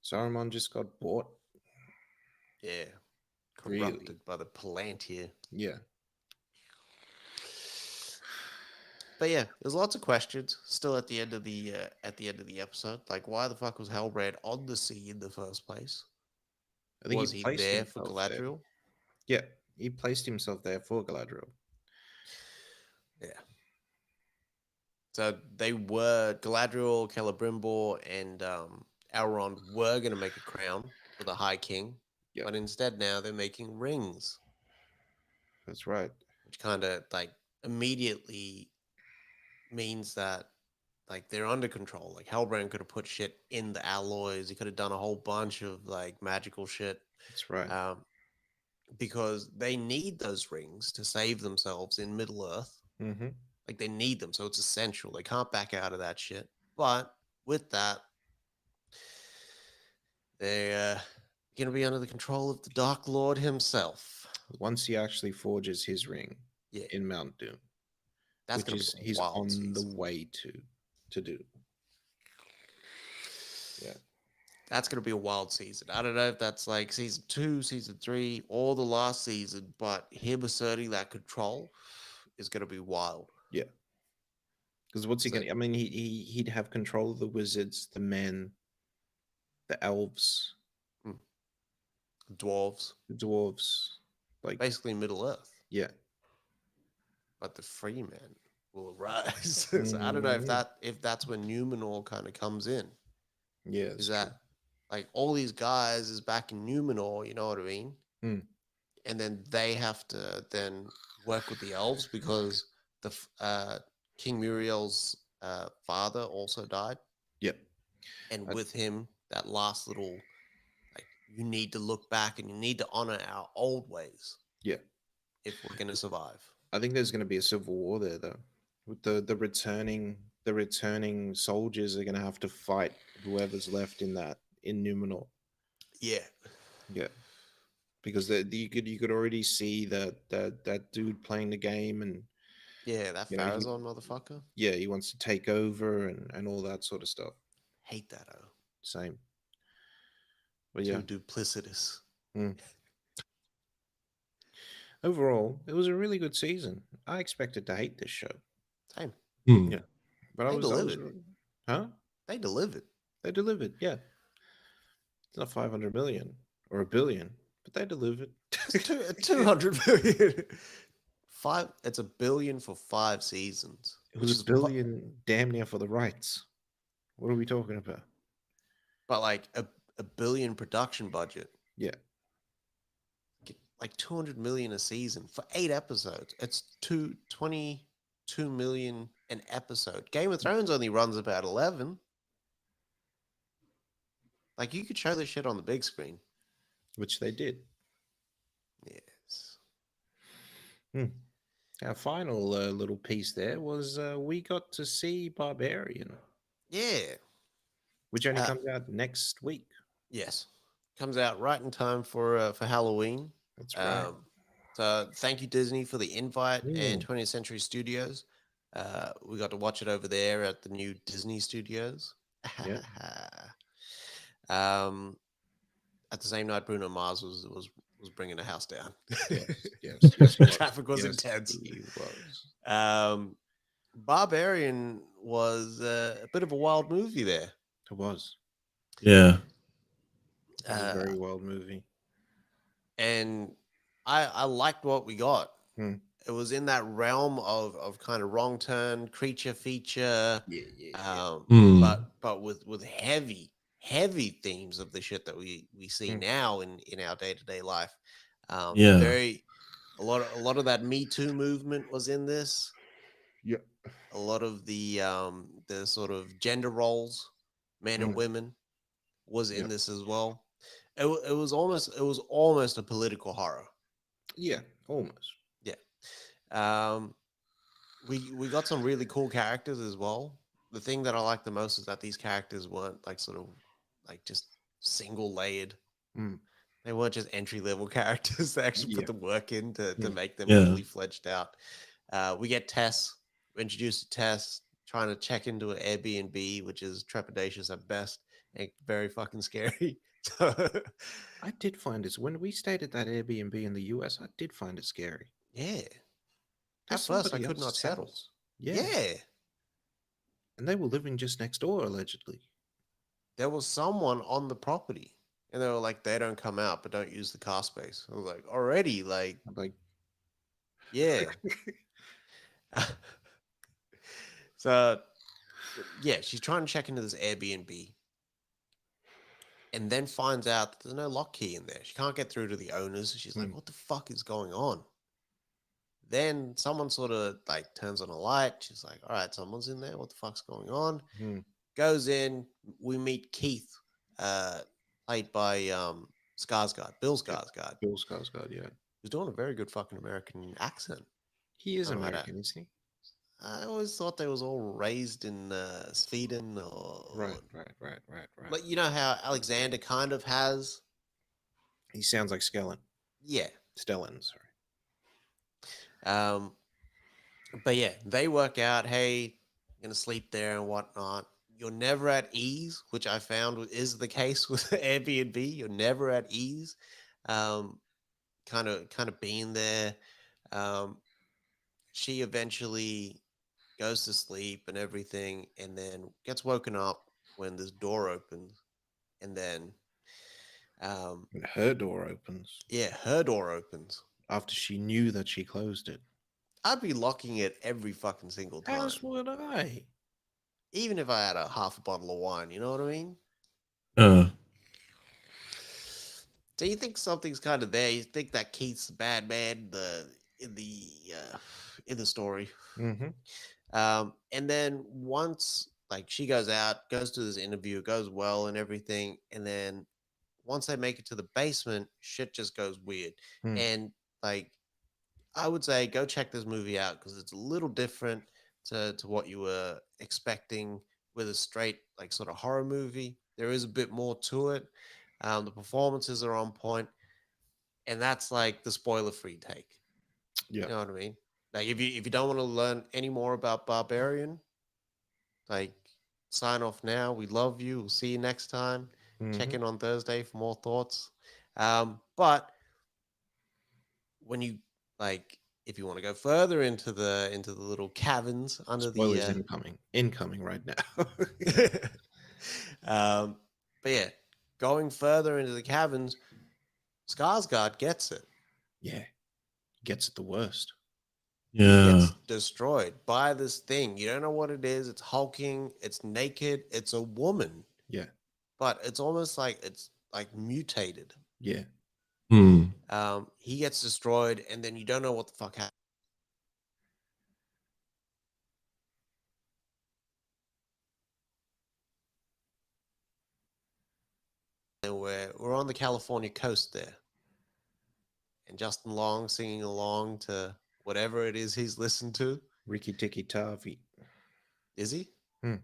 Saruman just got bought. Yeah. Really? Corrupted by the Palantir. Yeah. But yeah, there's lots of questions still at the end of the episode. Like, why the fuck was Hellbrand on the sea in the first place? I think Was he he placed there for himself there. Galadriel? Yeah, he placed himself there for Galadriel. Yeah. So they were Galadriel, Celebrimbor, and Elrond were going to make a crown for the High King, Yeah, but instead now they're making rings, that's right. which kind of like immediately means that like they're under control. Like Hellbrand could have put shit in the alloys. He could have done a whole bunch of like magical shit. That's right. Because they need those rings to save themselves in Middle Earth. Mm-hmm. Like they need them, so it's essential. They can't back out of that shit. But with that, they're gonna be under the control of the Dark Lord himself. Once he actually forges his ring Yeah, in Mount Doom, that's which gonna is be a he's wild on season. the way to do. Yeah. That's gonna be a wild season. I don't know if that's like season 2, season 3, or the last season, but him asserting that control is gonna be wild. Yeah. Because what's he So- gonna? I mean, he'd have control of the wizards, the men, the elves, Dwarves, the dwarves, like basically Middle Earth. yeah. But the free men will rise. So I don't know if that's when Numenor kind of comes in. Yeah, Is it's that true. like all these guys is back in Numenor, you know what I mean? Mm. And then they have to then work with the elves because the King Muriel's father also died, Yep. and I- with him, that last little like you need to look back and you need to honor our old ways Yeah. if we're gonna survive. I think there's going to be a civil war there, though. With the returning soldiers are going to have to fight whoever's left in Numenor. Yeah, Yeah, because you could already see that dude playing the game, and yeah, that you know Farazon motherfucker. he wants to take over and all that sort of stuff. Hate that. Same. But Too yeah, duplicitous. overall, it was a really good season. I expected to hate this show. Same. Yeah, but I They was, delivered. huh? They delivered. They delivered. Yeah, it's not 500 million or a billion, but they delivered. It's 200 million. It's $1 billion for 5 seasons. It was a billion damn near for the rights. What are we talking about? But like a billion production budget. Yeah. Like 200 million a season for 8 episodes. It's 22 million an episode. Game of Thrones only runs about 11. Like you could show this shit on the big screen. Which they did. Yes. Our final little piece there was we got to see Barbarian. Yeah. which only Uh, comes out next week. Yes, comes out right in time for Halloween. That's right. So thank you Disney for the invite and Mm. 20th Century Studios. We got to watch it over there at the new Disney Studios. Yeah. um, at the same night, Bruno Mars was bringing the house down. Yes, he was. Traffic was Yes, intense. he was. Barbarian was a bit of a wild movie there. It was. Yeah. It was a very wild movie. And I liked what we got. Hmm. It was in that realm of kind of wrong turn creature feature, Yeah. but with heavy themes of the shit that we see now in our day-to-day life. Yeah. A lot of that Me Too movement was in this. Yeah. A lot of the sort of gender roles, men and women, was in this as well. It was almost a political horror. Yeah, almost. Yeah. We got some really cool characters as well. The thing that I like the most is that these characters weren't like sort of like just single layered. Mm. They weren't just entry level characters. They actually put the work in to make them fully fledged out. We get Tess. We're introduced to Tess trying to check into an Airbnb, which is trepidatious at best and very fucking scary. I did find it when we stayed at that Airbnb in the US. I did find it scary. Yeah. There's At first, I somebody could not else's settle. house. Yeah. And they were living just next door, allegedly. There was someone on the property, and they were like, "They don't come out, but don't use the car space." I was like, "Already, like, yeah." So, yeah, she's trying to check into this Airbnb, and then finds out that there's no lock key in there. She can't get through to the owners. She's like, "What the fuck is going on?" Then someone sort of like turns on a light. She's like, "All right, someone's in there. What the fuck's going on?" Goes in. We meet Keith, played by Skarsgård, Bill Skarsgård. Bill Skarsgård, yeah. He's doing a very good fucking American accent. He is American, isn't he? I always thought they was all raised in Sweden or Right. Like, you know how Alexander kind of has. He sounds like Stellan. Yeah. Stellan, sorry. But yeah, they work out, hey, you're gonna sleep there and whatnot. You're never at ease, which I found is the case with Airbnb. You're never at ease. Kind of being there. She eventually goes to sleep and everything, and then gets woken up when this door opens, and then and her door opens. Yeah, her door opens after she knew that she closed it. I'd be locking it every fucking single time. As would I. Even if I had a half a bottle of wine, you know what I mean? So you think something's kind of there. You think that Keith's the bad man in the story. Mm-hmm. And then once like she goes out, goes to this interview, goes well and everything, and then once they make it to the basement, shit just goes weird. And like I would say go check this movie out because it's a little different to what you were expecting with a straight like sort of horror movie. There is a bit more to it. The performances are on point, and that's like the spoiler-free take. Yeah, you know what I mean. Like if you don't want to learn any more about Barbarian, like sign off now. We love you. We'll see you next time. Check in on Thursday for more thoughts. But when you like, if you want to go further into the little caverns under spoilers the incoming right now. But yeah, going further into the caverns, Skarsgård gets it. Yeah, gets it the worst. Yeah, he gets destroyed by this thing. You don't know what it is. It's hulking. It's naked. It's a woman. Yeah, but it's almost like it's like mutated. Yeah. He gets destroyed, and then you don't know what the fuck happened. And we're on the California coast there, and Justin Long singing along to whatever it is he's listened to. Ricky Tikki Tavi. Is he? Hmm.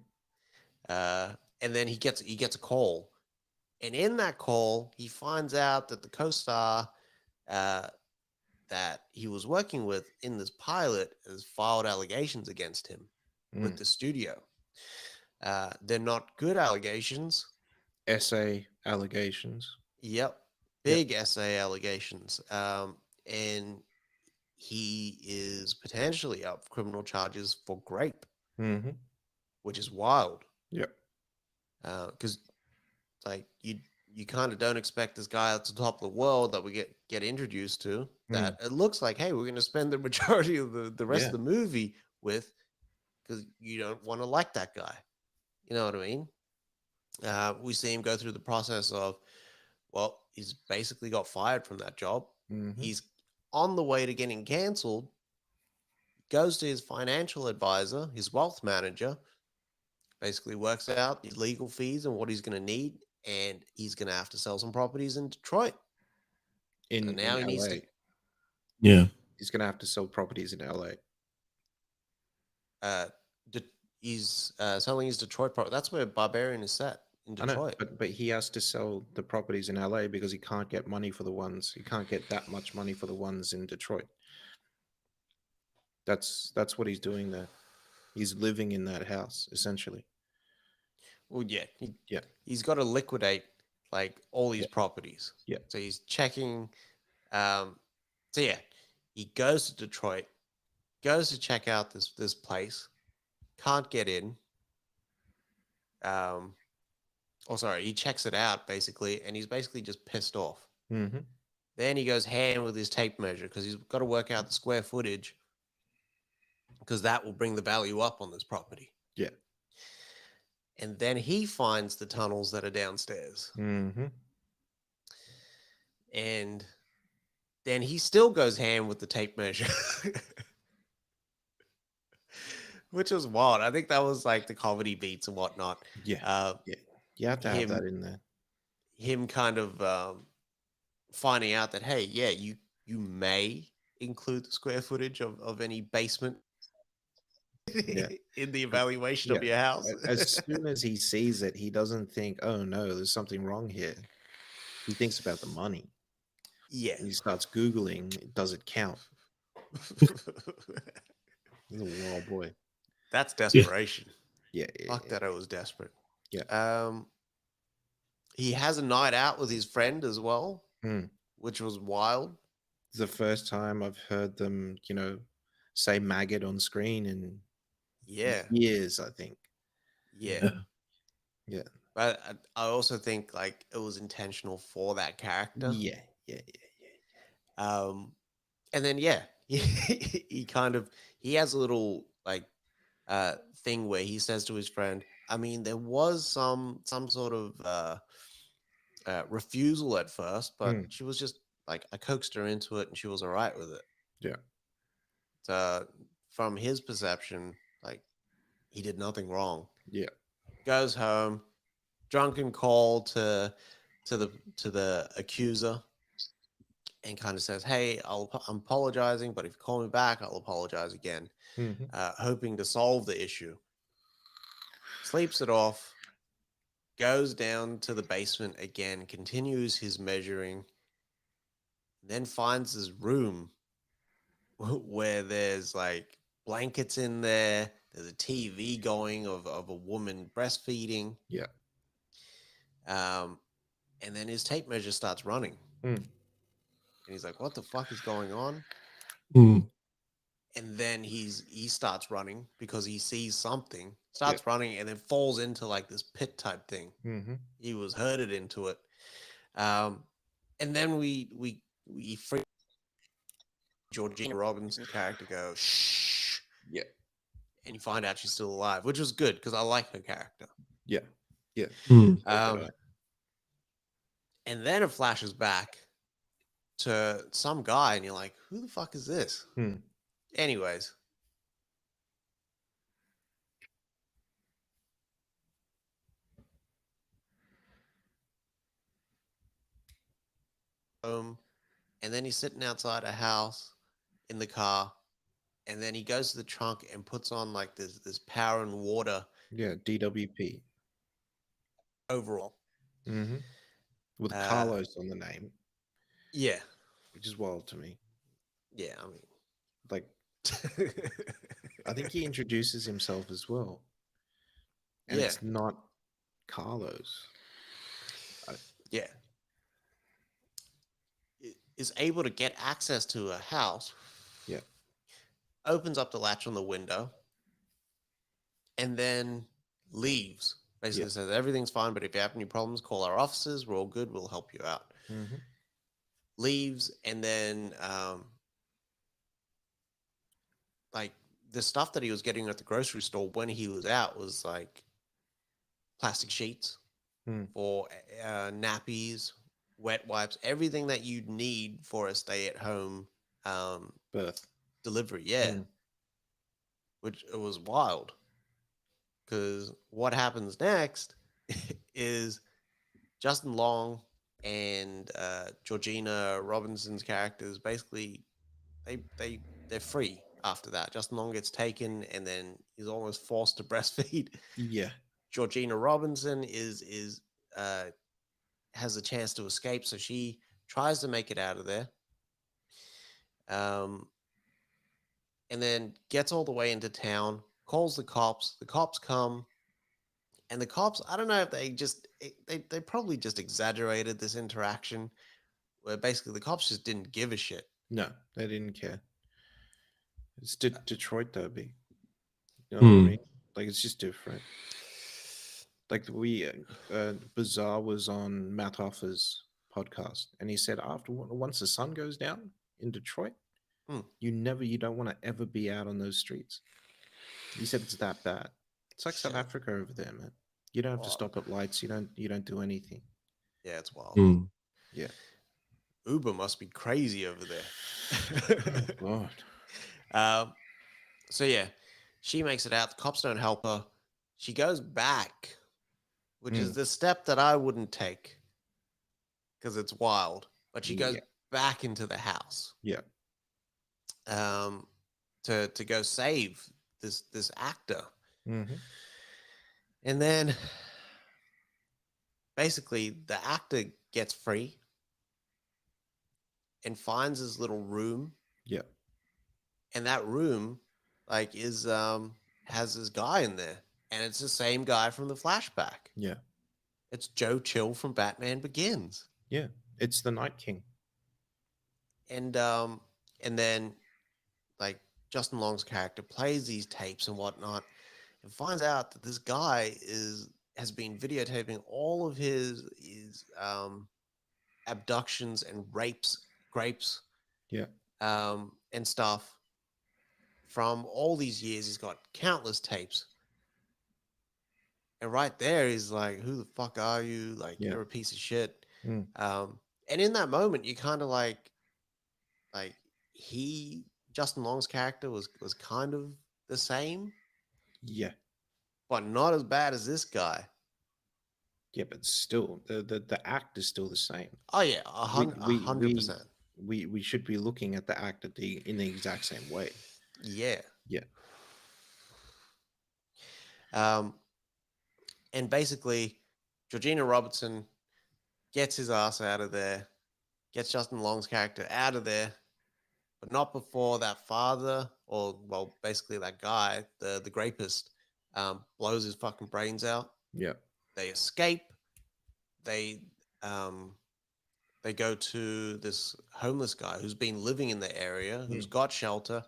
And and then he gets a call, and in that call, he finds out that the co-star that he was working with in this pilot has filed allegations against him with the studio. They're not good allegations. Essay allegations. Yep. Big essay allegations. And he is potentially up for criminal charges for grape, Mm-hmm. which is wild. Yep. Because like you kind of don't expect this guy at the top of the world that we get introduced to, that it looks like, hey, we're going to spend the majority of the rest of the movie with, because you don't want to like that guy. You know what I mean? We see him go through the process of, well, he's basically got fired from that job. Mm-hmm. He's on the way to getting canceled, goes to his financial advisor, his wealth manager, basically works out his legal fees and what he's going to need, and he's going to have to sell some properties in Detroit. In now he LA. needs to. Yeah. He's going to have to sell properties in LA. He's selling his Detroit property. That's where Barbarian is set, in Detroit. I know, but he has to sell the properties in LA because he can't get money for the ones. He can't get that much money for the ones in Detroit. That's what he's doing there. He's living in that house essentially. Well, he's got to liquidate like all these properties. Yeah. So he's checking. He goes to Detroit, goes to check out this place, can't get in. He checks it out basically, and he's basically just pissed off. Mm-hmm. Then he goes ham with his tape measure because he's got to work out the square footage, because that will bring the value up on this property. Yeah. And then he finds the tunnels that are downstairs. Mm-hmm. And then he still goes ham with the tape measure. Which was wild. I think that was like the comedy beats and whatnot. Yeah. You have to have that in there. Him kind of finding out that, hey, you may include the square footage of any basement in the evaluation of your house. As soon as he sees it, he doesn't think, oh no, there's something wrong here. He thinks about the money. Yeah. And he starts Googling, does it count? He's a wild boy. That's desperation. Yeah. Fuck that, I was desperate. Yeah. He has a night out with his friend as well, which was wild. It's the first time I've heard them, say maggot on screen in years, I think. Yeah. Yeah. But I also think like it was intentional for that character. Yeah. And then he has a little like thing where he says to his friend, I mean, there was some sort of refusal at first, but she was just like, I coaxed her into it and she was all right with it. Yeah. So from his perception, like, he did nothing wrong. Yeah. Goes home, drunken call to the accuser, and kind of says, hey, I'm apologizing, but if you call me back, I'll apologize again. Hoping to solve the issue. Sleeps it off, goes down to the basement again, continues his measuring, then finds his room where there's like blankets in there. There's a TV going of a woman breastfeeding. Yeah. And then his tape measure starts running. And he's like, what the fuck is going on? And then he starts running because he sees something, starts running, and then falls into like this pit type thing. He was herded into it. And then we free Georgina Robinson's character go, shh. Yeah. And you find out she's still alive, which was good because I like her character. Yeah. Yeah. And then it flashes back to some guy, and you're like, who the fuck is this? Anyways. And then he's sitting outside a house in the car, and then he goes to the trunk and puts on like this power and water. Yeah, DWP. overall. Mm-hmm. With Uh, Carlos on the name, Yeah, which is wild to me. yeah. I mean, Like, I think he introduces himself as well, and yeah, it's not Carlos. yeah. Is able to get access to a house, Yeah, opens up the latch on the window, and then leaves. Basically yeah. says everything's fine, but if you have any problems, call our offices. We're all good. We'll help you out. Mm-hmm. Leaves, and then like the stuff that he was getting at the grocery store when he was out was like plastic sheets Mm. for nappies, wet wipes, everything that you'd need for a stay-at-home Birth. delivery. Yeah, Mm. which it was wild. Because what happens next is Justin Long and Georgina Robinson's characters basically they're free after that. Justin Long gets taken and then he's almost forced to breastfeed. Yeah. Georgina Robinson is has a chance to escape, so she tries to make it out of there. And then gets all the way into town, calls the cops. The cops come, and the cops, I don't know if they probably just exaggerated this interaction where basically the cops just didn't give a shit. No, they didn't care. It's Detroit Derby. You know what I mean? Like, it's just different. Like, Bazaar was on Matt Hoffa's podcast, and he said once the sun goes down in Detroit, you don't want to ever be out on those streets. He said it's that bad. It's like South Africa over there, man. You don't have to stop at lights. You don't do anything. Yeah, it's wild. Yeah. Uber must be crazy over there. Oh, God. So yeah, she makes it out. The cops don't help her. She goes back, which is the step that I wouldn't take because it's wild. But she goes back into the house. Yeah. To go save this actor. Mm-hmm. And then basically the actor gets free and finds his little room. Yeah. And that room like is has this guy in there. And it's the same guy from the flashback. Yeah. It's Joe Chill from Batman Begins. Yeah. It's the Night King. And then like Justin Long's character plays these tapes and whatnot and finds out that this guy has been videotaping all of his abductions and rapes, Yeah. and stuff from all these years. He's got countless tapes. And right there, he's like, who the fuck are you? Like, you're a piece of shit. Mm. And in that moment, you kind of like Justin Long's character was kind of the same. Yeah. But not as bad as this guy. Yeah, but still, the act is still the same. Oh yeah, 100%. We should be looking at the act in the exact same way. Yeah. Yeah. And basically, Georgina Robertson gets his ass out of there, gets Justin Long's character out of there, but not before that father, or well, basically that guy, the rapist, blows his fucking brains out. Yeah. They escape. They go to this homeless guy who's been living in the area, who's got shelter,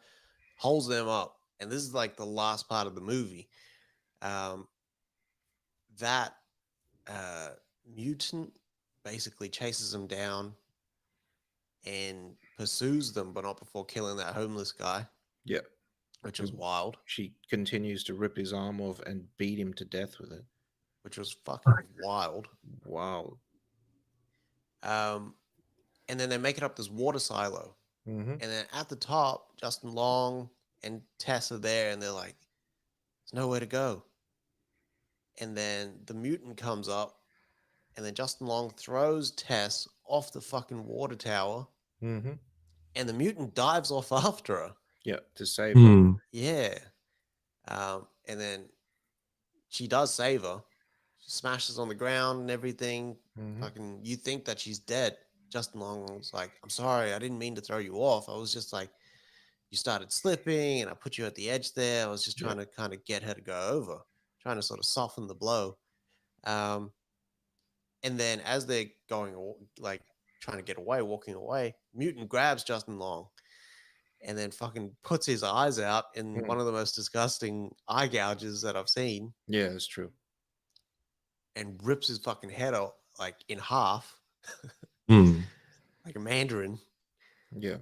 holds them up, and this is like the last part of the movie. That mutant basically chases them down and pursues them, but not before killing that homeless guy. Yeah. Which was wild. She continues to rip his arm off and beat him to death with it. Which was fucking wild. Wow. And then they make it up this water silo. Mm-hmm. And then at the top, Justin Long and Tess are there, and they're like, there's nowhere to go. And then the mutant comes up, and then Justin Long throws Tess off the fucking water tower. Mm-hmm. And the mutant dives off after her. Yeah, to save her. Yeah. And then she does save her. smashes on the ground and everything. Mhm. Fucking, you think that she's dead. Justin Long was like, "I'm sorry, I didn't mean to throw you off. I was just like, you started slipping, and I put you at the edge there. I was just Yeah. trying to kind of get her to go over, trying to sort of soften the blow." Um, and then as they're like trying to get away, walking away, Mutant grabs Justin Long and then fucking puts his eyes out in Mm. one of the most disgusting eye gouges that I've seen, Yeah, it's true. and rips his fucking head out like in half, Hmm. like a mandarin. Yeah.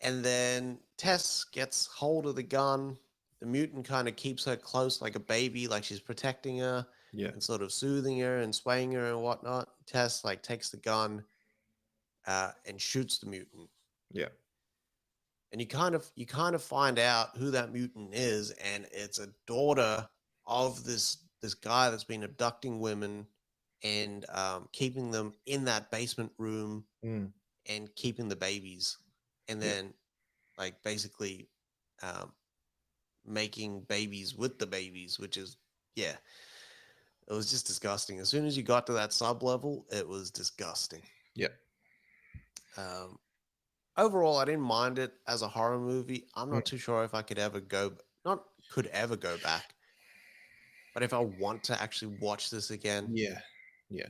And then Tess gets hold of the gun. The mutant kind of keeps her close like a baby, like she's protecting her Yeah. and sort of soothing her and swaying her and whatnot. Tess like takes the gun and shoots the mutant. Yeah. And you kind of find out who that mutant is, and it's a daughter of this guy that's been abducting women and keeping them in that basement room Mm. and keeping the babies, and Yeah. then like basically um, making babies with the babies, which is yeah, it was just disgusting. As soon as you got to that sub level, it was disgusting. Yeah. Um, Overall, I didn't mind it as a horror movie. I'm Mm. not too sure if I could ever go back, but if I want to actually watch this again, Yeah. Yeah.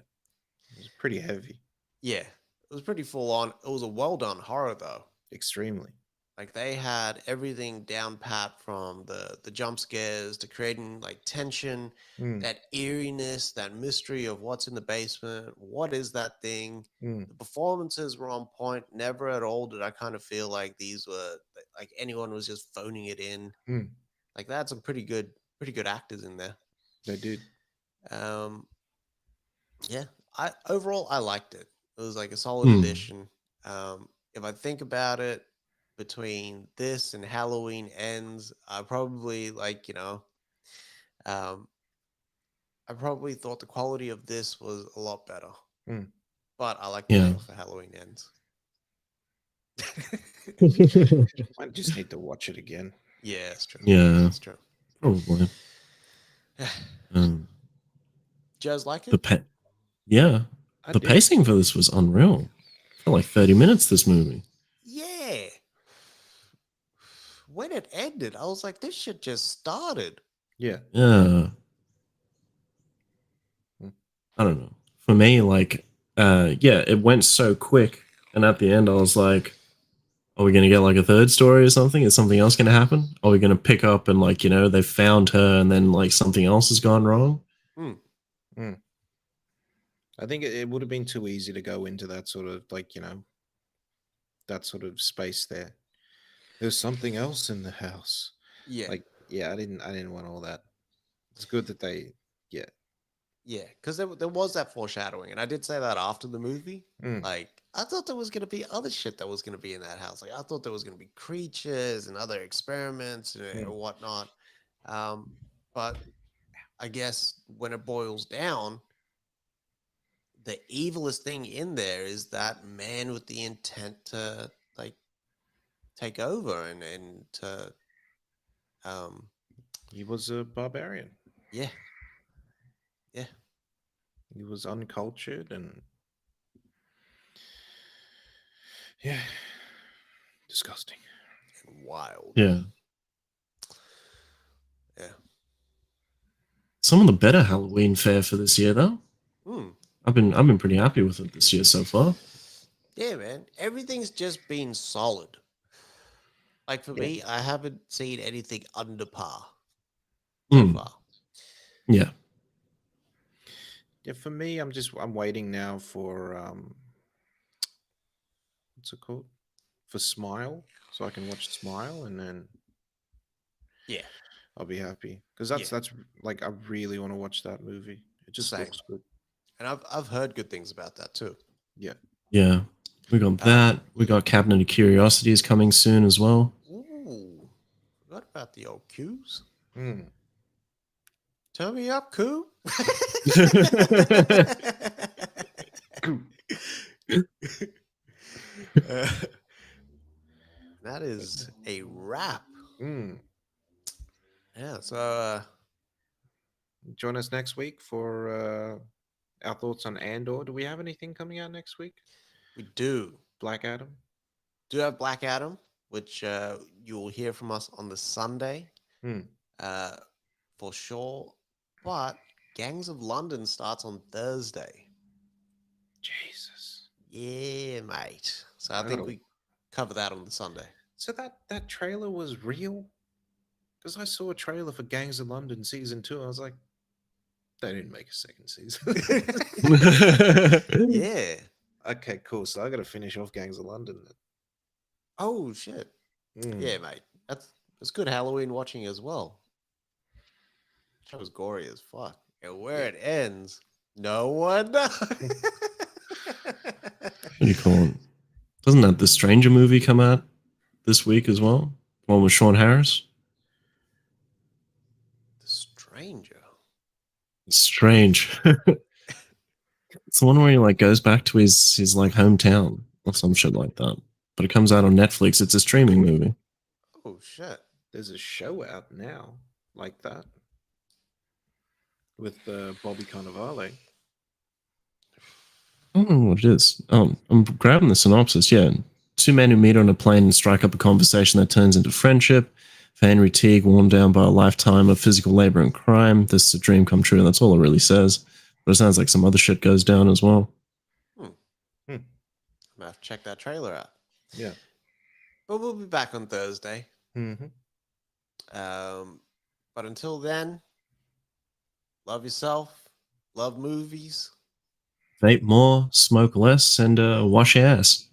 It was pretty heavy. yeah, it was pretty full on. It was a well done horror though. Extremely. Like they had everything down pat, from the jump scares to creating like tension, Mm. that eeriness, that mystery of what's in the basement. What is that thing? Mm. The performances were on point. Never at all did I kind of feel like these were like anyone was just phoning it in. Mm. Like they had some pretty good actors in there. They did. Um, yeah, I liked it. It was like a solid Hmm. addition. If I think about it, between this and Halloween Ends, I probably um, I probably thought the quality of this was a lot better. Mm. But I like the Yeah. feel for Halloween Ends. I just need to watch it again. Yeah, it's true. Yeah. It's true. Probably. Joe's like The it? yeah. I The did. pacing for this was unreal. For like 30 minutes, this movie. Yeah. When it ended, I was like, this shit just started. Yeah. Yeah. Hmm. I don't know. For me, like, yeah, it went so quick. And at the end, I was like, are we going to get like a third story or something? Is something else going to happen? Are we going to pick up and like, they found her and then like something else has gone wrong? Mm. I think it would have been too easy to go into that sort of like, that sort of space there. There's something else in the house. Yeah. Like, yeah, I didn't want all that. It's good that they, yeah. Yeah, because there was that foreshadowing, and I did say that after the movie. Mm. Like, I thought there was gonna be other shit that was gonna be in that house. Like, I thought there was gonna be creatures and other experiments and Mm. whatnot. But I guess when it boils down, the evilest thing in there is that man with the intent to like take over and to He was a barbarian. yeah, yeah, He was uncultured and yeah, disgusting. and wild. Yeah. Yeah. Some of the better Halloween fare for this year, though. Hmm. I've been pretty happy with it this year so far. Yeah, man. Everything's just been solid. Like for me, I haven't seen anything under par so Mm. far. Yeah. Yeah, for me, I'm waiting now for what's it called? For Smile, so I can watch Smile, and then Yeah. I'll be happy because Yeah. that's like I really want to watch that movie. It just Same. looks good. And I've heard good things about that too. Yeah. Yeah. We got that. We got Cabinet of Curiosities coming soon as well. Ooh. What about the old Q's? Mm. Turn me up, Q. That is a wrap. Mm. Yeah, so join us next week for our thoughts on Andor. Do we have anything coming out next week? We do. Black Adam? Do have Black Adam, which you will hear from us on the Sunday Hmm. for sure. But Gangs of London starts on Thursday. Jesus. Yeah, mate. So I Oh. think we cover that on the Sunday. So that trailer was real? Because I saw a trailer for Gangs of London season 2. I was like, they didn't make a second season. Yeah. Okay, cool. So I got to finish off Gangs of London. Oh shit. Mm. Yeah, mate. That's good Halloween watching as well. That was gory as fuck. And where it ends, no one knows. What do you call it? Doesn't that The Stranger movie come out this week as well? One with Sean Harris? The Stranger. It's strange. It's the one where he like goes back to his like hometown or some shit like that. But it comes out on Netflix. It's a streaming movie. Oh shit. There's a show out now like that with Bobby Cannavale. I don't know what it is. I'm grabbing the synopsis. Yeah. Two men who meet on a plane and strike up a conversation that turns into friendship. For Henry Teague, worn down by a lifetime of physical labor and crime, this is a dream come true. That's all it really says. But it sounds like some other shit goes down as well. I'm gonna have to check that trailer out. Yeah. But we'll be back on Thursday. Mm-hmm. But until then, love yourself, love movies. Vape more, smoke less, and wash your ass.